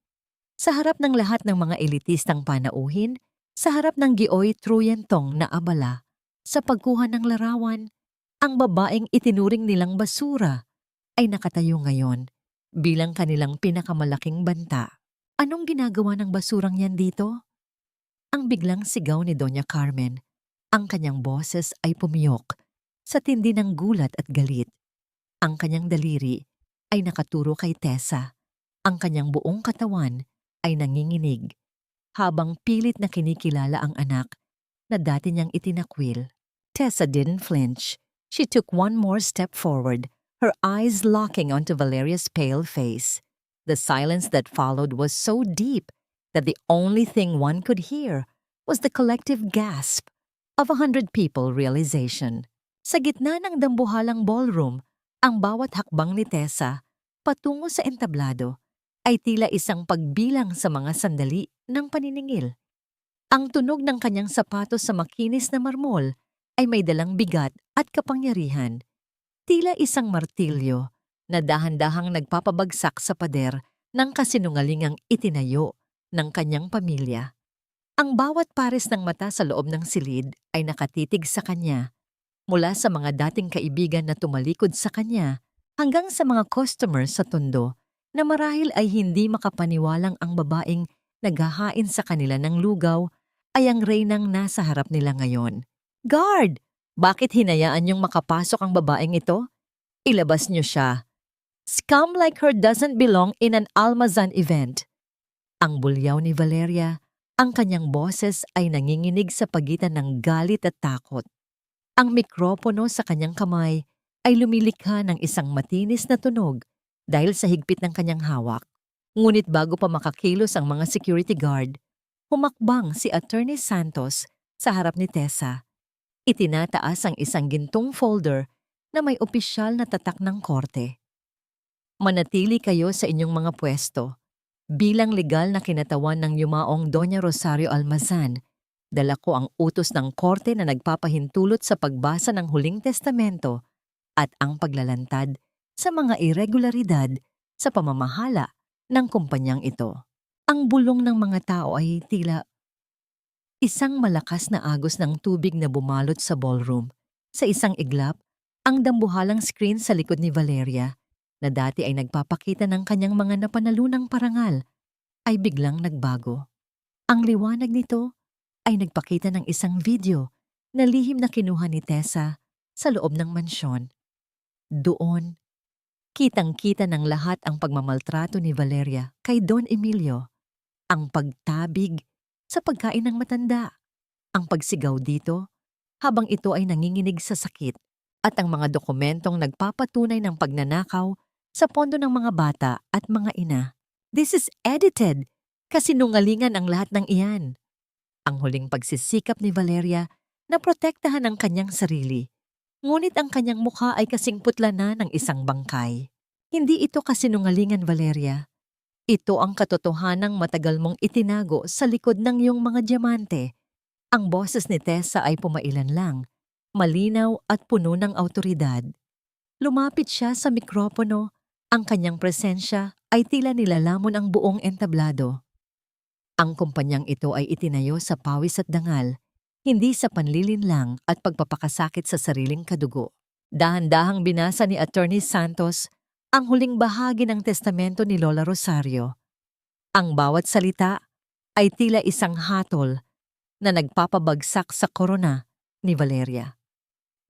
Sa harap ng lahat ng mga elitistang panauhin, sa harap ng Gioy Truyentong na abala, sa pagkuha ng larawan, ang babaeng itinuring nilang basura ay nakatayo ngayon bilang kanilang pinakamalaking banta. Anong ginagawa ng basurang yan dito? Ang biglang sigaw ni Doña Carmen, ang kanyang boses ay pumiyok sa tindi ng gulat at galit. Ang kanyang daliri ay nakaturo kay Tessa. Ang kanyang buong katawan ay nanginginig habang pilit na kinikilala ang anak na dati niyang itinakwil. Tessa didn't flinch. She took one more step forward, her eyes locking onto Valeria's pale face. The silence that followed was so deep that the only thing one could hear was the collective gasp of 100 people realization. Sa gitna ng dambuhalang ballroom, ang bawat hakbang ni Tessa patungo sa entablado ay tila isang pagbilang sa mga sandali ng paniningil. Ang tunog ng kanyang sapatos sa makinis na marmol ay may dalang bigat at kapangyarihan. Tila isang martilyo na dahan-dahang nagpapabagsak sa pader ng kasinungalingang itinayo ng kanyang pamilya. Ang bawat pares ng mata sa loob ng silid ay nakatitig sa kanya, mula sa mga dating kaibigan na tumalikod sa kanya hanggang sa mga customers sa tondo na marahil ay hindi makapaniwalang ang babaeng naghahain sa kanila ng lugaw ay ang reynang nasa harap nila ngayon. "Guard! Bakit hinayaan niyong makapasok ang babaeng ito? Ilabas niyo siya. Scum like her doesn't belong in an Almazan event." Ang bulyaw ni Valeria, ang kanyang boses ay nanginginig sa pagitan ng galit at takot. Ang mikropono sa kanyang kamay ay lumilikha ng isang matinis na tunog dahil sa higpit ng kanyang hawak. Ngunit bago pa makakilos ang mga security guard, humakbang si Attorney Santos sa harap ni Tessa. Itinataas ang isang gintong folder na may opisyal na tatak ng korte. "Manatili kayo sa inyong mga pwesto. Bilang legal na kinatawan ng yumaong Doña Rosario Almazan, dala ko ang utos ng korte na nagpapahintulot sa pagbasa ng huling testamento at ang paglalantad sa mga irregularidad sa pamamahala ng kumpanyang ito." Ang bulong ng mga tao ay tila isang malakas na agos ng tubig na bumalot sa ballroom. Sa isang iglap, ang dambuhalang screen sa likod ni Valeria, na dati ay nagpapakita ng kanyang mga napanalunang parangal, ay biglang nagbago. Ang liwanag nito ay nagpakita ng isang video na lihim na kinuha ni Tessa sa loob ng mansyon. Doon, kitang-kita ng lahat ang pagmamaltrato ni Valeria kay Don Emilio, ang pagtabig sa pagkain ng matanda, ang pagsigaw dito habang ito ay nanginginig sa sakit, at ang mga dokumentong nagpapatunay ng pagnanakaw sa pondo ng mga bata at mga ina. This is edited. Kasinungalingan ang lahat ng iyan. Ang huling pagsisikap ni Valeria na protektahan ang kanyang sarili. Ngunit ang kanyang mukha ay kasing putla na ng isang bangkay. Hindi ito kasinungalingan, Valeria. Ito ang katotohanang matagal mong itinago sa likod ng iyong mga diamante. Ang boses ni Tessa ay pumailan lang, malinaw at puno ng awtoridad. Lumapit siya sa mikropono. Ang kanyang presensya ay tila nilalamon ang buong entablado. Ang kumpanyang ito ay itinayo sa pawis at dangal, hindi sa panlilinlang at pagpapakasakit sa sariling kadugo. Dahan-dahang binasa ni Attorney Santos ang huling bahagi ng testamento ni Lola Rosario. Ang bawat salita ay tila isang hatol na nagpapabagsak sa korona ni Valeria.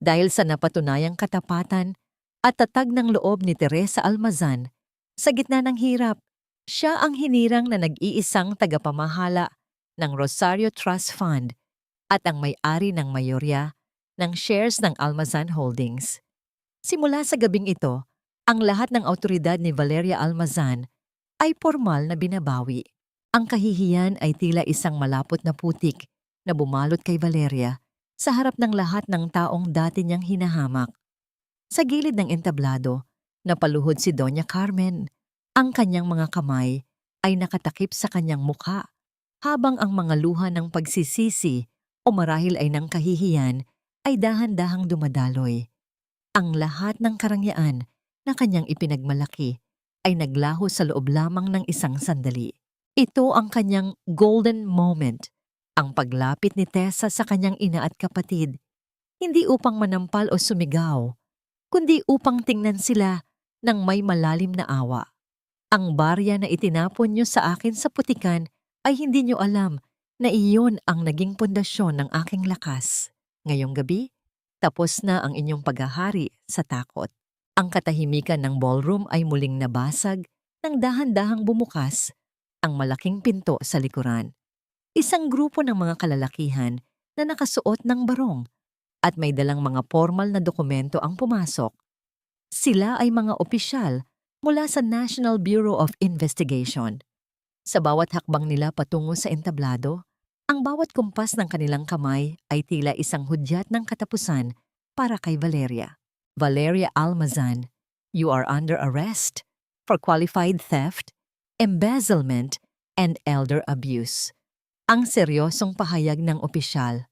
Dahil sa napatunayang katapatan at tatag ng loob ni Teresa Almazan, sa gitna ng hirap, siya ang hinirang na nag-iisang tagapamahala ng Rosario Trust Fund at ang may-ari ng mayorya ng shares ng Almazan Holdings. Simula sa gabing ito, ang lahat ng awtoridad ni Valeria Almazan ay formal na binabawi. Ang kahihiyan ay tila isang malapot na putik na bumalot kay Valeria sa harap ng lahat ng taong dati niyang hinahamak. Sa gilid ng entablado, napaluhod si Doña Carmen. Ang kanyang mga kamay ay nakatakip sa kanyang mukha, habang ang mga luha ng pagsisisi o marahil ay ng kahihiyan ay dahan-dahang dumadaloy. Ang lahat ng karangyaan na kanyang ipinagmalaki ay naglaho sa loob lamang ng isang sandali. Ito ang kanyang golden moment, ang paglapit ni Tessa sa kanyang ina at kapatid, hindi upang manampal o sumigaw, kundi upang tingnan sila ng may malalim na awa. Ang barya na itinapon niyo sa akin sa putikan ay hindi niyo alam na iyon ang naging pundasyon ng aking lakas. Ngayong gabi, tapos na ang inyong paghahari sa takot. Ang katahimikan ng ballroom ay muling nabasag nang dahan-dahang bumukas ang malaking pinto sa likuran. Isang grupo ng mga kalalakihan na nakasuot ng barong at may dalang mga formal na dokumento ang pumasok. Sila ay mga opisyal mula sa National Bureau of Investigation. Sa bawat hakbang nila patungo sa entablado, Ang bawat kumpas ng kanilang kamay ay tila isang hudyat ng katapusan para kay Valeria. Valeria Almazan, you are under arrest for qualified theft, embezzlement, and elder abuse. Ang seryosong pahayag ng opisyal.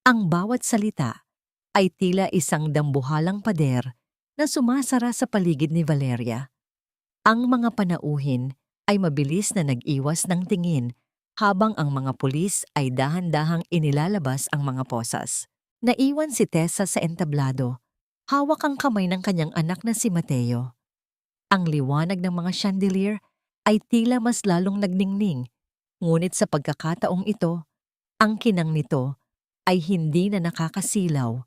Ang bawat salita ay tila isang dambuhalang pader na sumasara sa paligid ni Valeria. Ang mga panauhin ay mabilis na nag-iwas ng tingin habang ang mga pulis ay dahan-dahang inilalabas ang mga posas. Naiwan si Tessa sa entablado, hawak ang kamay ng kanyang anak na si Mateo. Ang liwanag ng mga chandelier ay tila mas lalong nagningning, ngunit sa pagkakataong ito, ang kinang nito ay hindi na nakakasilaw,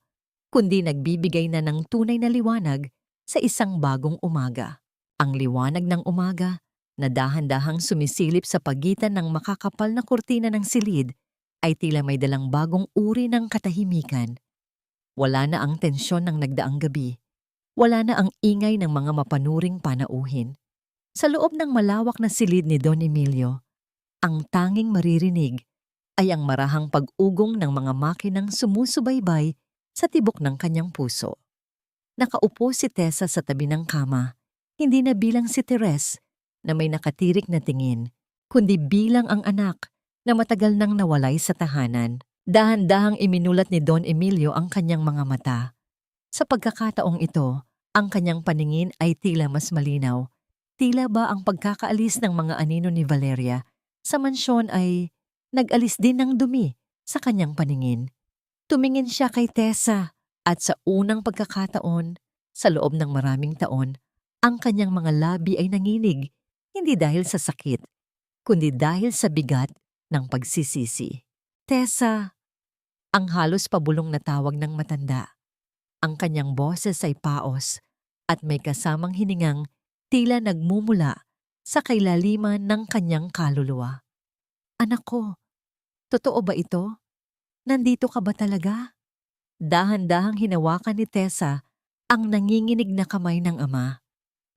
kundi nagbibigay na ng tunay na liwanag sa isang bagong umaga. Ang liwanag ng umaga na dahan-dahang sumisilip sa pagitan ng makakapal na kurtina ng silid ay tila may dalang bagong uri ng katahimikan. Wala na ang tensyon ng nagdaang gabi. Wala na ang ingay ng mga mapanuring panauhin. Sa loob ng malawak na silid ni Don Emilio, ang tanging maririnig ay ang marahang pag-ugong ng mga makinang sumusubaybay sa tibok ng kanyang puso. Nakaupo si Tessa sa tabi ng kama, hindi na bilang si Therese na may nakatirik na tingin, kundi bilang ang anak na matagal nang nawalay sa tahanan. Dahan-dahang iminulat ni Don Emilio ang kanyang mga mata. Sa pagkakataong ito, ang kanyang paningin ay tila mas malinaw. Tila ba ang pagkakaalis ng mga anino ni Valeria sa mansyon ay nag-alis din ng dumi sa kanyang paningin. Tumingin siya kay Tessa at sa unang pagkakataon, sa loob ng maraming taon, ang kanyang mga labi ay nanginig. Hindi dahil sa sakit, kundi dahil sa bigat ng pagsisisi. Tessa, ang halos pabulong na tawag ng matanda. Ang kanyang boses ay paos at may kasamang hiningang tila nagmumula sa kailaliman ng kanyang kaluluwa. Anak ko, totoo ba ito? Nandito ka ba talaga? Dahan-dahang hinawakan ni Tessa ang nanginginig na kamay ng ama.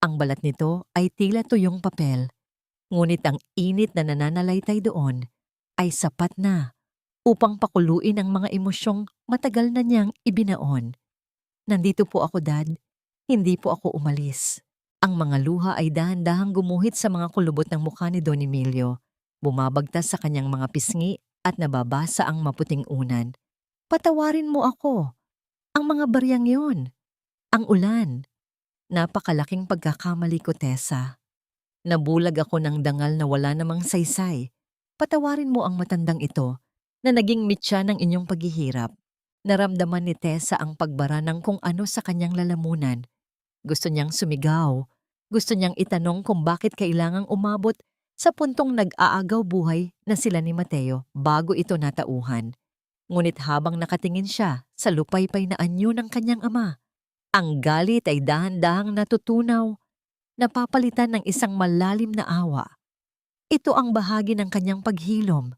Ang balat nito ay tila tuyong papel, ngunit ang init na nananalaytay doon ay sapat na upang pakuluin ang mga emosyong matagal na niyang ibinaon. Nandito po ako, Dad. Hindi po ako umalis. Ang mga luha ay dahan-dahang gumuhit sa mga kulubot ng mukha ni Don Emilio. Bumabagtas sa kanyang mga pisngi at nababasa ang maputing unan. Patawarin mo ako. Ang mga baryang yon. Ang ulan. Napakalaking pagkakamali ko, Tessa. Nabulag ako ng dangal na wala namang saysay. Patawarin mo ang matandang ito na naging mitya ng inyong paghihirap. Naramdaman ni Tessa ang pagbara ng kung ano sa kanyang lalamunan. Gusto niyang sumigaw. Gusto niyang itanong kung bakit kailangang umabot sa puntong nag-aagaw buhay na sila ni Mateo bago ito natauhan. Ngunit habang nakatingin siya sa lupaypay na anyo ng kanyang ama, ang galit ay dahan-dahang natutunaw, napapalitan ng isang malalim na awa. Ito ang bahagi ng kanyang paghilom,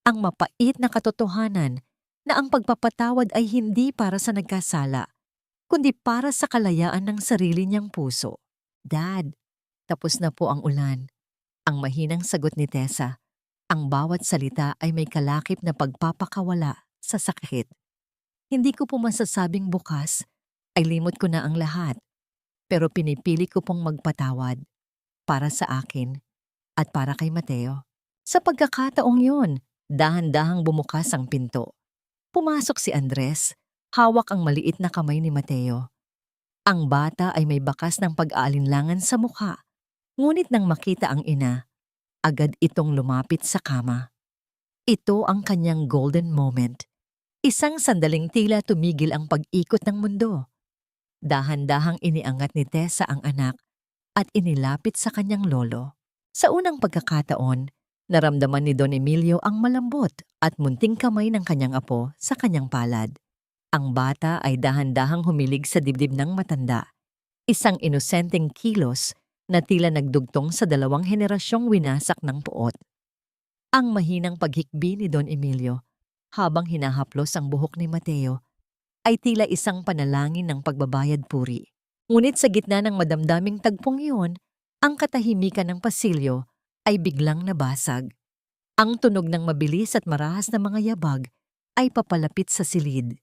ang mapait na katotohanan na ang pagpapatawad ay hindi para sa nagkasala, kundi para sa kalayaan ng sarili niyang puso. Dad, tapos na po ang ulan. Ang mahinang sagot ni Tessa. Ang bawat salita ay may kalakip na pagpapakawala sa sakit. Hindi ko po masasabing bukas, ay limot ko na ang lahat, pero pinipili ko pong magpatawad para sa akin at para kay Mateo. Sa pagkakataong yun, dahan-dahang bumukas ang pinto. Pumasok si Andres, hawak ang maliit na kamay ni Mateo. Ang bata ay may bakas ng pag-aalinlangan sa mukha, ngunit nang makita ang ina, agad itong lumapit sa kama. Ito ang kanyang golden moment. Isang sandaling tila tumigil ang pag-ikot ng mundo. Dahan-dahang iniangat ni Tessa ang anak at inilapit sa kanyang lolo. Sa unang pagkakataon, naramdaman ni Don Emilio ang malambot at munting kamay ng kanyang apo sa kanyang palad. Ang bata ay dahan-dahang humilig sa dibdib ng matanda. Isang inosenteng kilos na tila nagdugtong sa dalawang henerasyong winasak ng puot. Ang mahinang paghikbi ni Don Emilio habang hinahaplos ang buhok ni Mateo ay tila isang panalangin ng pagbabayad puri. Ngunit sa gitna ng madamdaming tagpong iyon, ang katahimikan ng pasilyo ay biglang nabasag. Ang tunog ng mabilis at marahas na mga yabag ay papalapit sa silid.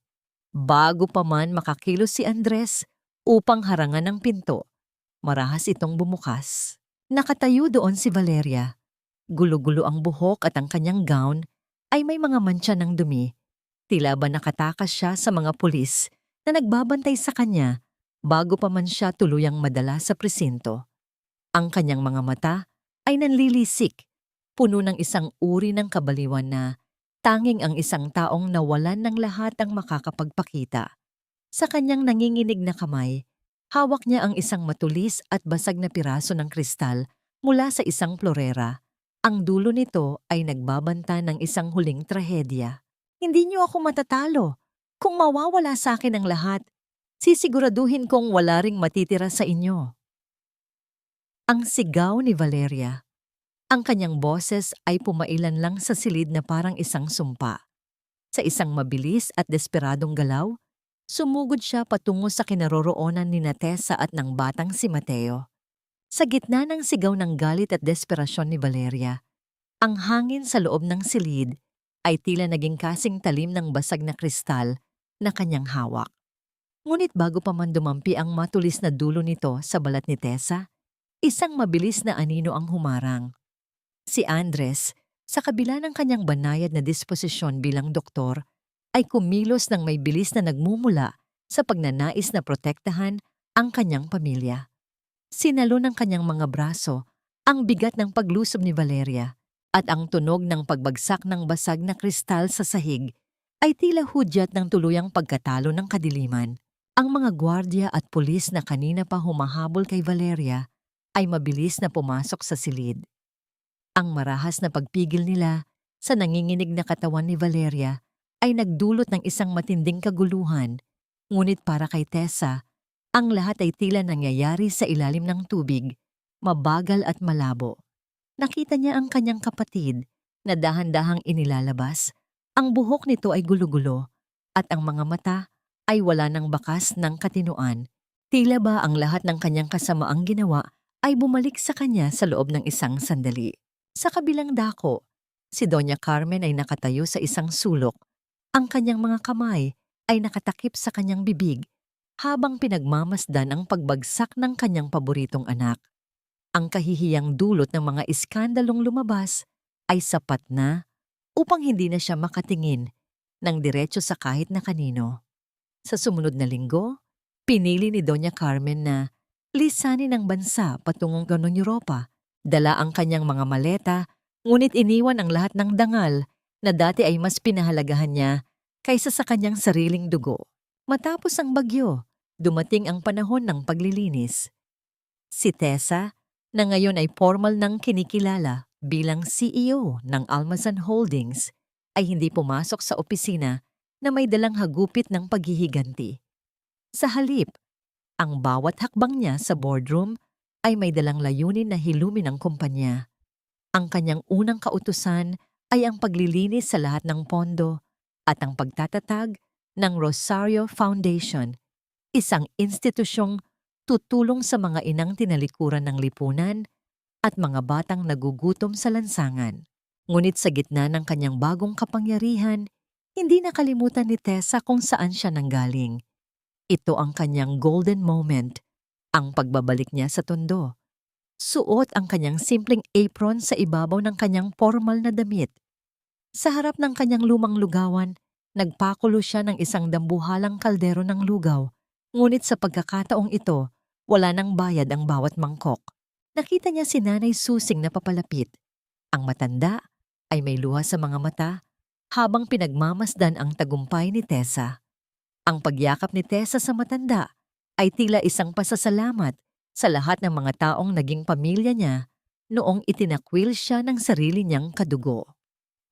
Bago pa man makakilos si Andres upang harangan ang pinto, marahas itong bumukas. Nakatayo doon si Valeria. Gulo-gulo ang buhok at ang kanyang gown ay may mga mantsa ng dumi. Tila ba nakatakas siya sa mga pulis na nagbabantay sa kanya bago pa man siya tuluyang madala sa presinto. Ang kanyang mga mata ay nanlilisik, puno ng isang uri ng kabaliwan na tanging ang isang taong nawalan ng lahat ang makakapagpakita. Sa kanyang nanginginig na kamay, hawak niya ang isang matulis at basag na piraso ng kristal mula sa isang florera. Ang dulo nito ay nagbabanta ng isang huling trahedya. Hindi niyo ako matatalo. Kung mawawala sa akin ang lahat, sisiguraduhin kong wala ring matitira sa inyo. Ang sigaw ni Valeria. Ang kanyang boses ay pumailan lang sa silid na parang isang sumpa. Sa isang mabilis at desperadong galaw, sumugod siya patungo sa kinaroroonan ni Tessa at ng batang si Mateo. Sa gitna ng sigaw ng galit at desperasyon ni Valeria, ang hangin sa loob ng silid ay tila naging kasing talim ng basag na kristal na kanyang hawak. Ngunit bago pa man dumampi ang matulis na dulo nito sa balat ni Tessa, isang mabilis na anino ang humarang. Si Andres, sa kabila ng kanyang banayad na disposisyon bilang doktor, ay kumilos ng may bilis na nagmumula sa pagnanais na protektahan ang kanyang pamilya. Sinalo ng kanyang mga braso ang bigat ng paglusob ni Valeria at ang tunog ng pagbagsak ng basag na kristal sa sahig ay tila hudyat ng tuluyang pagkatalo ng kadiliman. Ang mga gwardya at pulis na kanina pa humahabol kay Valeria ay mabilis na pumasok sa silid. Ang marahas na pagpigil nila sa nanginginig na katawan ni Valeria ay nagdulot ng isang matinding kaguluhan, ngunit para kay Tessa, ang lahat ay tila nangyayari sa ilalim ng tubig, mabagal at malabo. Nakita niya ang kanyang kapatid na dahan-dahang inilalabas. Ang buhok nito ay gulo-gulo at ang mga mata ay wala ng bakas ng katinuan. Tila ba ang lahat ng kanyang kasamaang ginawa ay bumalik sa kanya sa loob ng isang sandali. Sa kabilang dako, si Doña Carmen ay nakatayo sa isang sulok. Ang kanyang mga kamay ay nakatakip sa kanyang bibig habang pinagmamasdan ang pagbagsak ng kanyang paboritong anak. Ang kahihiyang dulot ng mga iskandalong lumabas ay sapat na upang hindi na siya makatingin ng diretso sa kahit na kanino. Sa sumunod na linggo, pinili ni Doña Carmen na lisanin ang bansa patungong Europa. Dala ang kanyang mga maleta, ngunit iniwan ang lahat ng dangal na dati ay mas pinahalagahan niya kaysa sa kanyang sariling dugo. Matapos ang bagyo, dumating ang panahon ng paglilinis. Si Tessa, na ngayon ay formal nang kinikilala bilang CEO ng Almazan Holdings, ay hindi pumasok sa opisina na may dalang hagupit ng paghihiganti. Sa halip, ang bawat hakbang niya sa boardroom ay may dalang layunin na hilumin ang kumpanya. Ang kanyang unang kautusan ay ang paglilinis sa lahat ng pondo at ang pagtatatag ng Rosario Foundation, isang institusyong tutulong sa mga inang tinalikuran ng lipunan at mga batang nagugutom sa lansangan. Ngunit sa gitna ng kanyang bagong kapangyarihan, hindi nakalimutan ni Tessa kung saan siya nanggaling. Ito ang kanyang golden moment, ang pagbabalik niya sa tondo. Suot ang kanyang simpleng apron sa ibabaw ng kanyang formal na damit. Sa harap ng kanyang lumang lugawan, nagpakulo siya ng isang dambuhalang kaldero ng lugaw. Ngunit sa pagkakataong ito, wala nang bayad ang bawat mangkok. Nakita niya si Nanay Susing na papalapit. Ang matanda ay may luha sa mga mata habang pinagmamasdan ang tagumpay ni Tessa. Ang pagyakap ni Tessa sa matanda ay tila isang pasasalamat sa lahat ng mga taong naging pamilya niya noong itinakwil siya ng sarili niyang kadugo.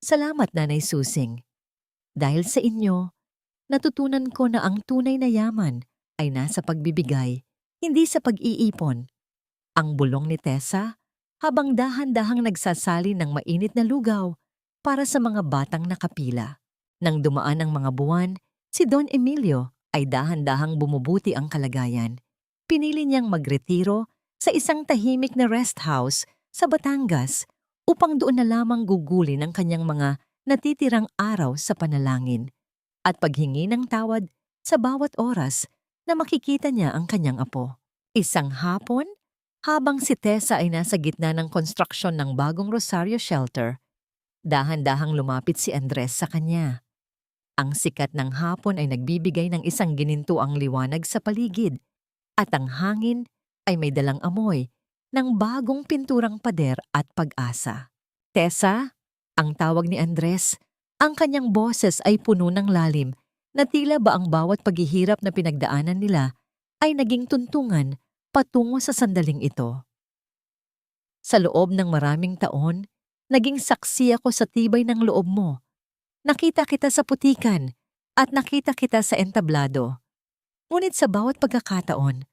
Salamat, Nanay Susing. Dahil sa inyo, natutunan ko na ang tunay na yaman ay nasa pagbibigay, hindi sa pag-iipon. Ang bulong ni Tessa habang dahan-dahang nagsasali ng mainit na lugaw para sa mga batang nakapila. Nang dumaan ang mga buwan, si Don Emilio ay dahan-dahang bumubuti ang kalagayan. Pinili niyang magretiro sa isang tahimik na rest house sa Batangas upang doon na lamang gugulin ang kanyang mga natitirang araw sa panalangin at paghingi ng tawad sa bawat oras na makikita niya ang kanyang apo. Isang hapon, habang si Tessa ay nasa gitna ng konstruksyon ng bagong Rosario shelter, dahan-dahang lumapit si Andres sa kanya. Ang sikat ng hapon ay nagbibigay ng isang ginintuang liwanag sa paligid at ang hangin ay may dalang amoy ng bagong pinturang pader at pag-asa. Tessa, ang tawag ni Andres, ang kanyang boses ay puno ng lalim na tila ba ang bawat paghihirap na pinagdaanan nila ay naging tuntungan patungo sa sandaling ito. Sa loob ng maraming taon, naging saksi ako sa tibay ng loob mo. Nakita kita sa putikan at nakita kita sa entablado. Ngunit sa bawat pagkakataon,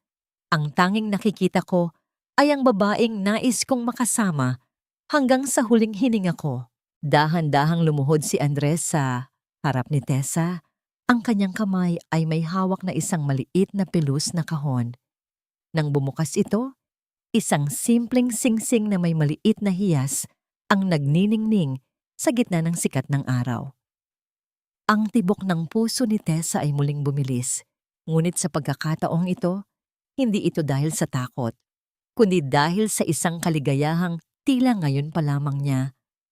ang tanging nakikita ko ay ang babaeng nais kong makasama hanggang sa huling hininga ko. Dahan-dahang lumuhod si Andres sa harap ni Tessa. Ang kanyang kamay ay may hawak na isang maliit na pilus na kahon. Nang bumukas ito, isang simpleng singsing na may maliit na hiyas ang nagniningning sa gitna ng sikat ng araw. Ang tibok ng puso ni Tessa ay muling bumilis, ngunit sa pagkakataong ito, hindi ito dahil sa takot, kundi dahil sa isang kaligayahang tila ngayon pa lamang niya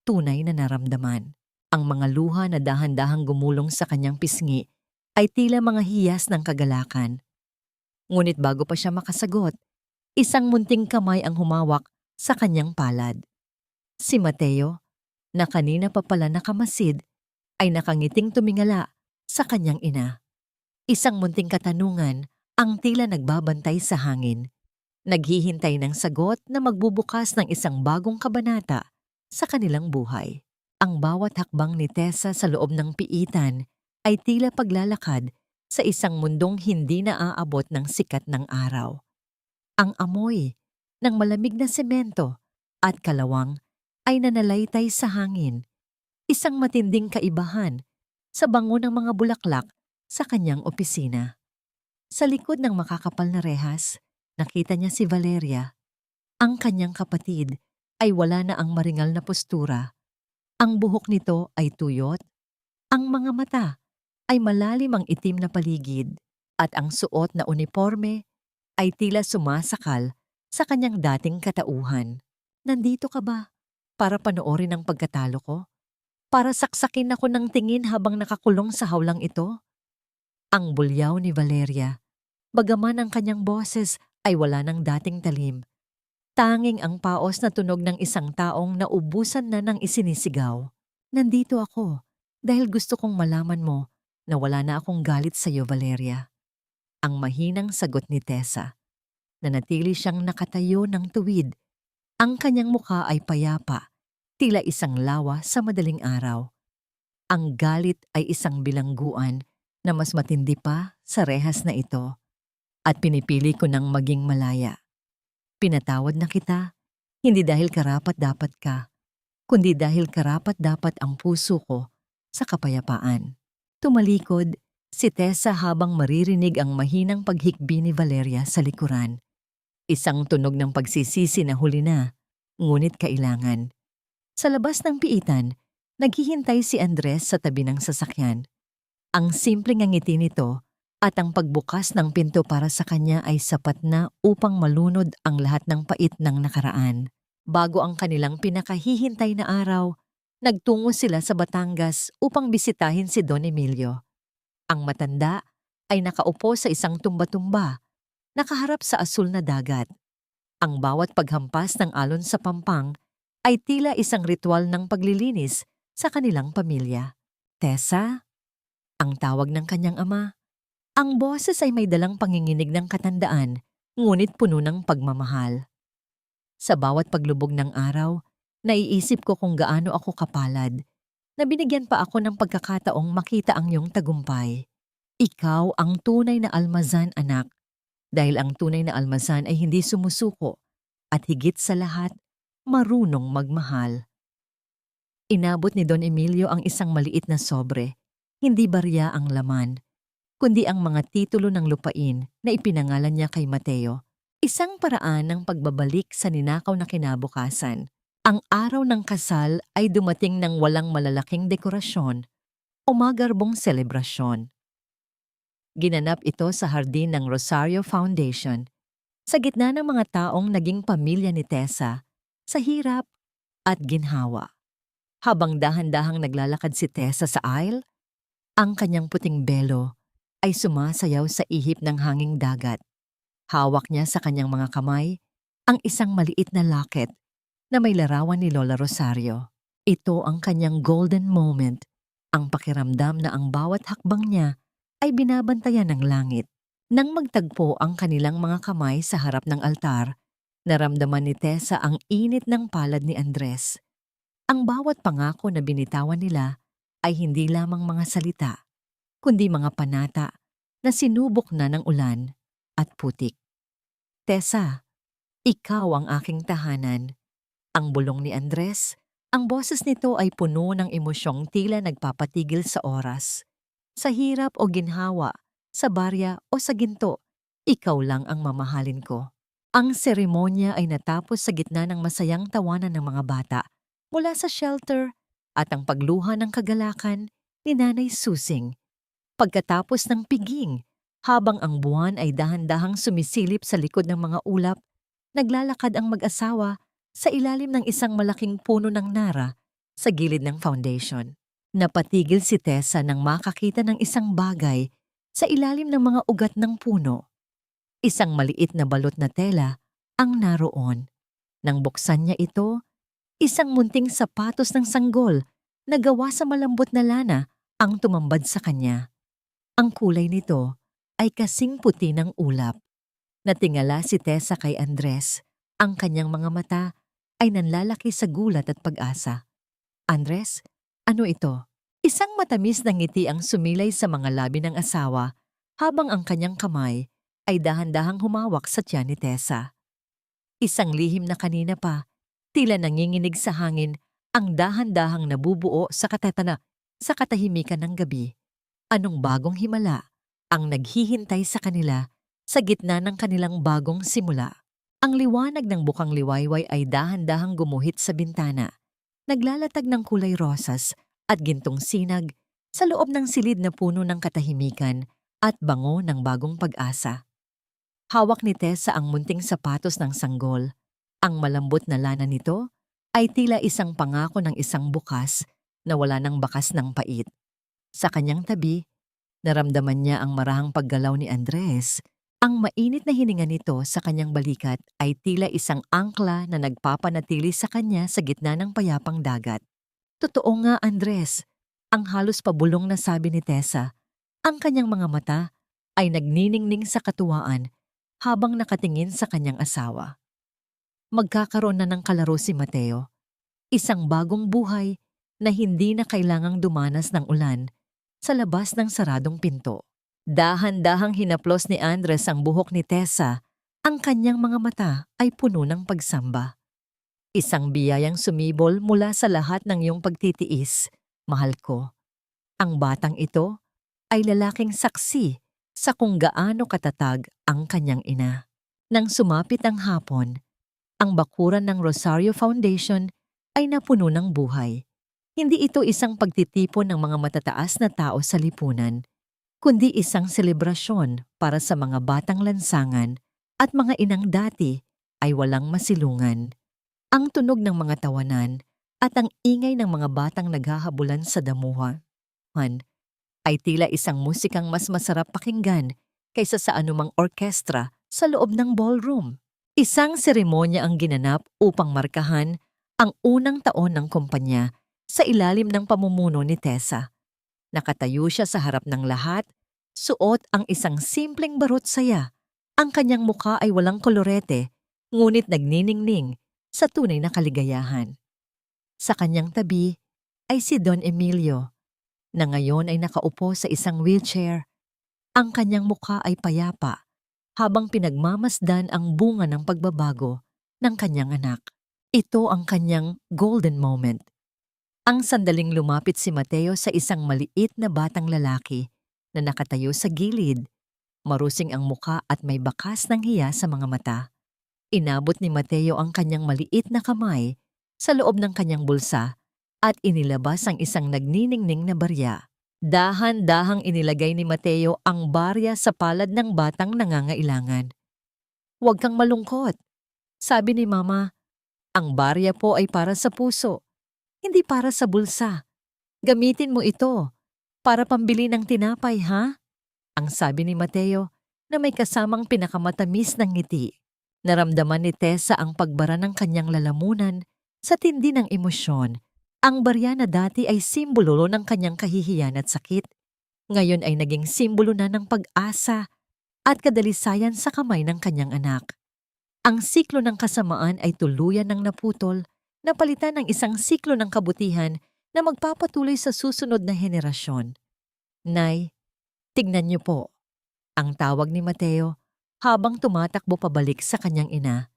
tunay na naramdaman. Ang mga luha na dahan-dahang gumulong sa kanyang pisngi ay tila mga hiyas ng kagalakan. Ngunit bago pa siya makasagot, isang munting kamay ang humawak sa kanyang palad. Si Mateo, na kanina pa pala nakamasid, ay nakangiting tumingala sa kanyang ina. Isang munting katanungan ang tila nagbabantay sa hangin. Naghihintay ng sagot na magbubukas ng isang bagong kabanata sa kanilang buhay. Ang bawat hakbang ni Tessa sa loob ng piitan ay tila paglalakad sa isang mundong hindi naaabot ng sikat ng araw. Ang amoy ng malamig na semento at kalawang ay nanalaytay sa hangin, isang matinding kaibahan sa bango ng mga bulaklak sa kanyang opisina. Sa likod ng makakapal na rehas, nakita niya si Valeria. Ang kanyang kapatid ay wala na ang maringal na postura. Ang buhok nito ay tuyot, ang mga mata ay malalim ang itim na paligid, at ang suot na uniforme ay tila sumasakal sa kanyang dating katauhan. Nandito ka ba para panoorin ang pagkatalo ko? Para saksakin ako ng tingin habang nakakulong sa hawlang ito? Ang bulyaw ni Valeria, bagaman ang kanyang boses ay wala ng dating talim. Tanging ang paos na tunog ng isang taong naubusan na ng isinisigaw. Nandito ako dahil gusto kong malaman mo na wala na akong galit sa iyo, Valeria. Ang mahinang sagot ni Tessa. Nanatili siyang nakatayo ng tuwid. Ang kanyang mukha ay payapa, tila isang lawa sa madaling araw. Ang galit ay isang bilangguan na mas matindi pa sa rehas na ito, at pinipili ko nang maging malaya. Pinatawad na kita, hindi dahil karapat-dapat ka, kundi dahil karapat-dapat ang puso ko sa kapayapaan. Tumalikod si Tessa habang maririnig ang mahinang paghikbi ni Valeria sa likuran. Isang tunog ng pagsisisi na huli na, ngunit kailangan. Sa labas ng piitan, naghihintay si Andres sa tabi ng sasakyan. Ang simpleng ngiti nito at ang pagbukas ng pinto para sa kanya ay sapat na upang malunod ang lahat ng pait ng nakaraan. Bago ang kanilang pinakahihintay na araw, nagtungo sila sa Batangas upang bisitahin si Don Emilio. Ang matanda ay nakaupo sa isang tumba-tumba, nakaharap sa asul na dagat. Ang bawat paghampas ng alon sa pampang ay tila isang ritual ng paglilinis sa kanilang pamilya. Tessa, ang tawag ng kanyang ama. Ang boses ay may dalang panginginig ng katandaan, ngunit puno ng pagmamahal. Sa bawat paglubog ng araw, naiisip ko kung gaano ako kapalad, na binigyan pa ako ng pagkakataong makita ang iyong tagumpay. Ikaw ang tunay na almazan, anak, dahil ang tunay na almazan ay hindi sumusuko at higit sa lahat, marunong magmahal. Inabot ni Don Emilio ang isang maliit na sobre, hindi barya ang laman, kundi ang mga titulo ng lupain na ipinangalan niya kay Mateo, isang paraan ng pagbabalik sa ninakaw na kinabukasan. Ang araw ng kasal ay dumating ng walang malalaking dekorasyon o magarbong selebrasyon. Ginanap ito sa hardin ng Rosario Foundation, sa gitna ng mga taong naging pamilya ni Tessa, sa hirap at ginhawa. Habang dahan-dahang naglalakad si Tessa sa aisle, ang kanyang puting belo ay sumasayaw sa ihip ng hanging dagat. Hawak niya sa kanyang mga kamay ang isang maliit na locket na may larawan ni Lola Rosario. Ito ang kanyang golden moment, ang pakiramdam na ang bawat hakbang niya ay binabantayan ng langit. Nang magtagpo ang kanilang mga kamay sa harap ng altar, naramdaman ni Tessa ang init ng palad ni Andres. Ang bawat pangako na binitawan nila ay hindi lamang mga salita, kundi mga panata na sinubok na ng ulan at putik. Tessa, ikaw ang aking tahanan. Ang bulong ni Andres, ang boses nito ay puno ng emosyong tila nagpapatigil sa oras. Sa hirap o ginhawa, sa barya o sa ginto, ikaw lang ang mamahalin ko. Ang seremonya ay natapos sa gitna ng masayang tawanan ng mga bata mula sa shelter at ang pagluha ng kagalakan ni Nanay Susing. Pagkatapos ng piging, habang ang buwan ay dahan-dahang sumisilip sa likod ng mga ulap, naglalakad ang mag-asawa sa ilalim ng isang malaking puno ng nara sa gilid ng foundation. Napatigil si Tessa nang makakita ng isang bagay sa ilalim ng mga ugat ng puno. Isang maliit na balot na tela ang naroon. Nang buksan niya ito, isang munting sapatos ng sanggol na gawa sa malambot na lana ang tumambad sa kanya. Ang kulay nito ay kasing puti ng ulap. Natingala si Tessa kay Andres. Ang kanyang mga mata ay nanlalaki sa gulat at pag-asa. Andres, ano ito? Isang matamis na ngiti ang sumilay sa mga labi ng asawa habang ang kanyang kamay ay dahan-dahang humawak sa tiyan ni Tessa. Isang lihim na kanina pa, tila nanginginig sa hangin, ang dahan-dahang nabubuo sa katahimikan ng gabi. Anong bagong himala ang naghihintay sa kanila sa gitna ng kanilang bagong simula? Ang liwanag ng bukang liwayway ay dahan-dahang gumuhit sa bintana, naglalatag ng kulay rosas at gintong sinag sa loob ng silid na puno ng katahimikan at bango ng bagong pag-asa. Hawak ni Tessa ang munting sapatos ng sanggol. Ang malambot na lana nito ay tila isang pangako ng isang bukas na wala ng bakas ng pait. Sa kanyang tabi, naramdaman niya ang marahang paggalaw ni Andres. Ang mainit na hininga nito sa kanyang balikat ay tila isang angkla na nagpapanatili sa kanya sa gitna ng payapang dagat. Totoo nga, Andres, ang halos pabulong na sabi ni Tessa. Ang kanyang mga mata ay nagniningning sa katuwaan habang nakatingin sa kanyang asawa. Magkakaroon na ng kalaro si Mateo, isang bagong buhay na hindi na kailangang dumanas ng ulan sa labas ng saradong pinto. Dahan-dahang hinaplos ni Andres ang buhok ni Tessa, ang kanyang mga mata ay puno ng pagsamba. Isang biyayang sumibol mula sa lahat ng iyong pagtitiis, mahal ko. Ang batang ito ay lalaking saksi sa kung gaano katatag ang kanyang ina. Nang sumapit ang hapon, ang bakuran ng Rosario Foundation ay napuno ng buhay. Hindi ito isang pagtitipon ng mga matataas na tao sa lipunan, kundi isang selebrasyon para sa mga batang lansangan at mga inang dati ay walang masilungan. Ang tunog ng mga tawanan at ang ingay ng mga batang naghahabulan sa damuhan ay tila isang musikang mas masarap pakinggan kaysa sa anumang orkestra sa loob ng ballroom. Isang seremonya ang ginanap upang markahan ang unang taon ng kumpanya sa ilalim ng pamumuno ni Tessa. Nakatayo siya sa harap ng lahat, suot ang isang simpleng barot saya. Ang kanyang mukha ay walang kolorete, ngunit nagniningning sa tunay na kaligayahan. Sa kanyang tabi ay si Don Emilio, na ngayon ay nakaupo sa isang wheelchair. Ang kanyang mukha ay payapa habang pinagmamasdan ang bunga ng pagbabago ng kanyang anak. Ito ang kanyang golden moment. Ang sandaling lumapit si Mateo sa isang maliit na batang lalaki na nakatayo sa gilid. Marusing ang mukha at may bakas ng hiya sa mga mata. Inabot ni Mateo ang kanyang maliit na kamay sa loob ng kanyang bulsa at inilabas ang isang nagniningning na barya. Dahan-dahang inilagay ni Mateo ang barya sa palad ng batang nangangailangan. "Huwag kang malungkot," sabi ni Mama. "Ang barya po ay para sa puso, hindi para sa bulsa. Gamitin mo ito para pambili ng tinapay, ha?" Ang sabi ni Mateo na may kasamang pinakamatamis ng ngiti. Naramdaman ni Tessa ang pagbara ng kanyang lalamunan sa tindi ng emosyon. Ang barya na dati ay simbolo ng kanyang kahihiyan at sakit, ngayon ay naging simbolo na ng pag-asa at kadalisayan sa kamay ng kanyang anak. Ang siklo ng kasamaan ay tuluyan ng naputol, napalitan ng isang siklo ng kabutihan na magpapatuloy sa susunod na henerasyon. "Nay, tignan niyo po," ang tawag ni Mateo habang tumatakbo pabalik sa kanyang ina.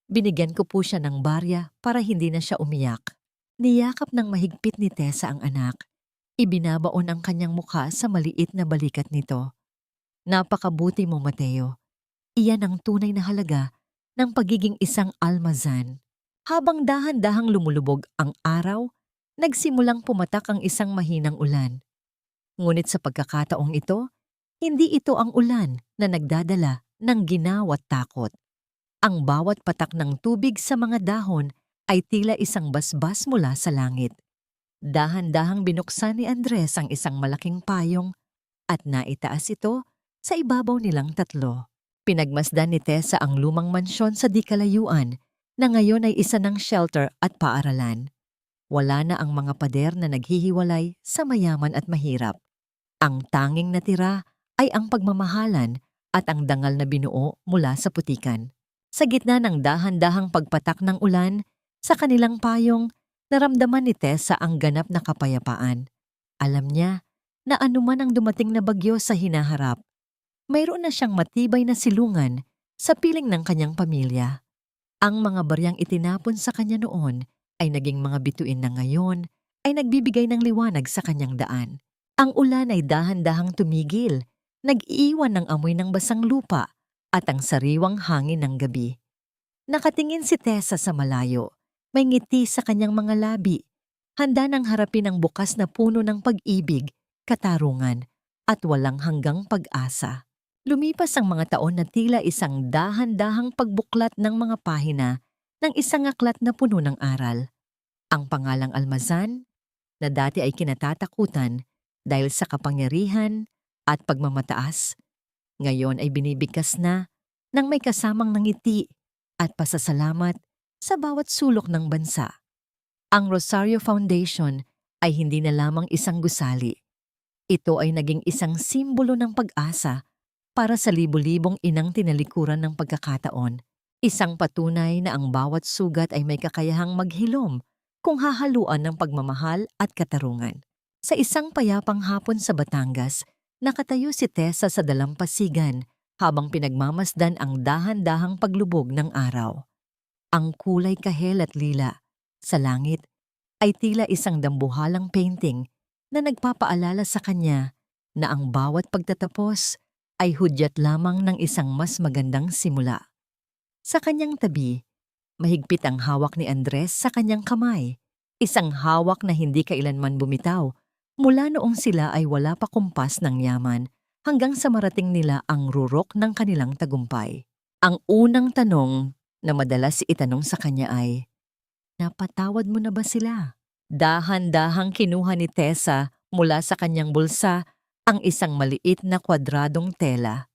Binigyan ko po siya ng barya para hindi na siya umiyak. Niyakap ng mahigpit ni Tessa ang anak. Ibinabaon ang kanyang mukha sa maliit na balikat nito. "Napakabuti mo, Mateo. Iyan ang tunay na halaga ng pagiging isang almazan." Habang dahan-dahang lumulubog ang araw, nagsimulang pumatak ang isang mahinang ulan. Ngunit sa pagkakataong ito, hindi ito ang ulan na nagdadala ng ginawa at takot. Ang bawat patak ng tubig sa mga dahon ay tila isang basbas mula sa langit. Dahan-dahang binuksan ni Andres ang isang malaking payong at naitaas ito sa ibabaw nilang tatlo. Pinagmasdan ni Tessa ang lumang mansyon sa di kalayuan na ngayon ay isa ng shelter at paaralan. Wala na ang mga pader na naghihiwalay sa mayaman at mahirap. Ang tanging natira ay ang pagmamahalan at ang dangal na binuo mula sa putikan. Sa gitna ng dahan-dahang pagpatak ng ulan, sa kanilang payong, naramdaman ni Tessa ang ganap na kapayapaan. Alam niya na anuman ang dumating na bagyo sa hinaharap, mayroon na siyang matibay na silungan sa piling ng kanyang pamilya. Ang mga baryang itinapon sa kanya noon ay naging mga bituin na ngayon ay nagbibigay ng liwanag sa kanyang daan. Ang ulan ay dahan-dahang tumigil, nag-iiwan ng amoy ng basang lupa at ang sariwang hangin ng gabi. Nakatingin si Tessa sa malayo. May ngiti sa kanyang mga labi, handa nang harapin ang bukas na puno ng pag-ibig, katarungan, at walang hanggang pag-asa. Lumipas ang mga taon na tila isang dahan-dahang pagbuklat ng mga pahina ng isang aklat na puno ng aral. Ang pangalang Almazan, na dati ay kinatatakutan dahil sa kapangyarihan at pagmamataas, ngayon ay binibigkas na ng may kasamang ngiti at pasasalamat sa bawat sulok ng bansa. Ang Rosario Foundation ay hindi na lamang isang gusali. Ito ay naging isang simbolo ng pag-asa para sa libu-libong inang tinalikuran ng pagkakataon. Isang patunay na ang bawat sugat ay may kakayahang maghilom kung hahaluan ng pagmamahal at katarungan. Sa isang payapang hapon sa Batangas, nakatayo si Tessa sa dalampasigan habang pinagmamasdan ang dahan-dahang paglubog ng araw. Ang kulay kahel at lila sa langit ay tila isang dambuhalang painting na nagpapaalala sa kanya na ang bawat pagtatapos ay hudyat lamang ng isang mas magandang simula. Sa kanyang tabi, mahigpit ang hawak ni Andres sa kanyang kamay, isang hawak na hindi kailanman bumitaw mula noong sila ay wala pa kumpas ng yaman hanggang sa marating nila ang rurok ng kanilang tagumpay. Ang unang tanong na madalas itanong sa kanya ay, "Napatawad mo na ba sila?" Dahan-dahang kinuha ni Tessa mula sa kanyang bulsa ang isang maliit na kwadradong tela.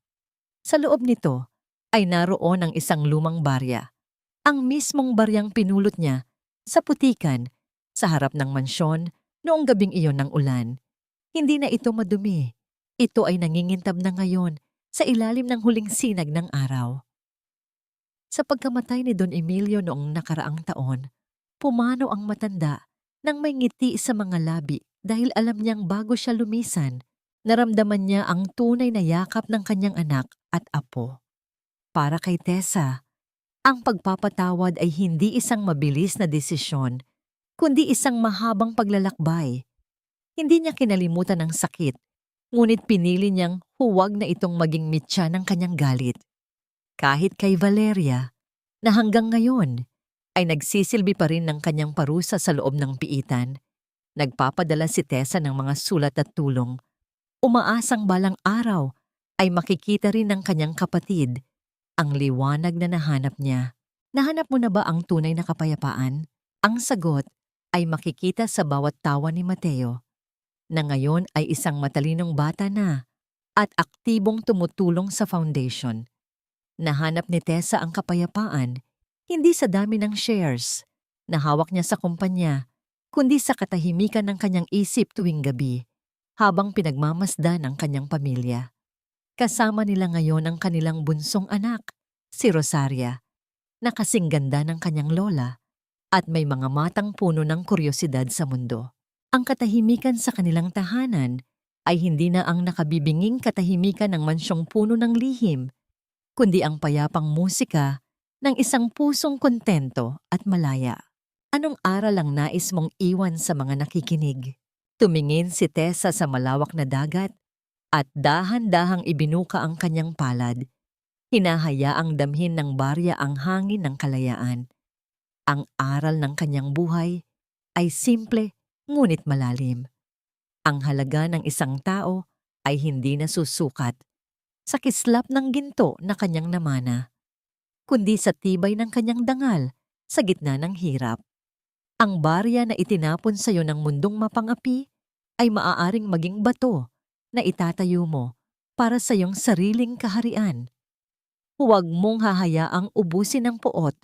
Sa loob nito ay naroon ang isang lumang barya. Ang mismong baryang pinulot niya sa putikan sa harap ng mansyon noong gabing iyon ng ulan. Hindi na ito madumi. Ito ay nangingintab na ngayon sa ilalim ng huling sinag ng araw. Sa pagkamatay ni Don Emilio noong nakaraang taon, pumanaw ang matanda nang may ngiti sa mga labi dahil alam niyang bago siya lumisan, naramdaman niya ang tunay na yakap ng kanyang anak at apo. Para kay Tessa, ang pagpapatawad ay hindi isang mabilis na desisyon, kundi isang mahabang paglalakbay. Hindi niya kinalimutan ang sakit, ngunit pinili niyang huwag na itong maging mitya ng kanyang galit. Kahit kay Valeria, na hanggang ngayon ay nagsisilbi pa rin ng kanyang parusa sa loob ng piitan. Nagpapadala si Tessa ng mga sulat at tulong. Umaasang balang araw ay makikita rin ng kanyang kapatid ang liwanag na nahanap niya. Nahanap mo na ba ang tunay na kapayapaan? Ang sagot ay makikita sa bawat tawa ni Mateo, na ngayon ay isang matalinong bata na at aktibong tumutulong sa foundation. Nahanap ni Tessa ang kapayapaan hindi sa dami ng shares na hawak niya sa kumpanya, kundi sa katahimikan ng kanyang isip tuwing gabi habang pinagmamasdan ang kanyang pamilya. Kasama nila ngayon ang kanilang bunsong anak, si Rosaria, na kasing ganda ng kanyang lola at may mga matang puno ng kuryosidad sa mundo. Ang katahimikan sa kanilang tahanan ay hindi na ang nakabibinging katahimikan ng mansyong puno ng lihim, kundi ang payapang musika ng isang pusong kontento at malaya. Anong aral ang nais mong iwan sa mga nakikinig? Tumingin si Tessa sa malawak na dagat at dahan-dahang ibinuka ang kanyang palad. Hinahayaang damhin ng barya ang hangin ng kalayaan. Ang aral ng kanyang buhay ay simple ngunit malalim. Ang halaga ng isang tao ay hindi nasusukat sa kislap ng ginto na kanyang namana, kundi sa tibay ng kanyang dangal sa gitna ng hirap. Ang barya na itinapon sa iyo ng mundong mapangapi ay maaaring maging bato na itatayo mo para sa iyong sariling kaharian. Huwag mong hahayaang ubusin ng puot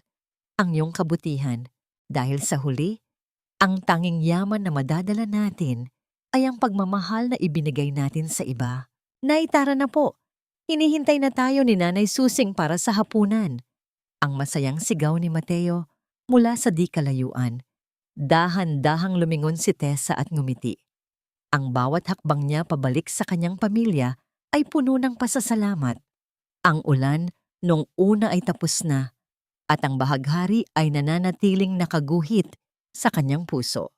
ang iyong kabutihan dahil sa huli, ang tanging yaman na madadala natin ay ang pagmamahal na ibinigay natin sa iba. Nay, tara na po. Hinihintay na tayo ni Nanay Susing para sa hapunan. Ang masayang sigaw ni Mateo mula sa di kalayuan. Dahan-dahang lumingon si Tessa at ngumiti. Ang bawat hakbang niya pabalik sa kanyang pamilya ay puno ng pasasalamat. Ang ulan nung una ay tapos na at ang bahaghari ay nananatiling nakaguhit sa kanyang puso.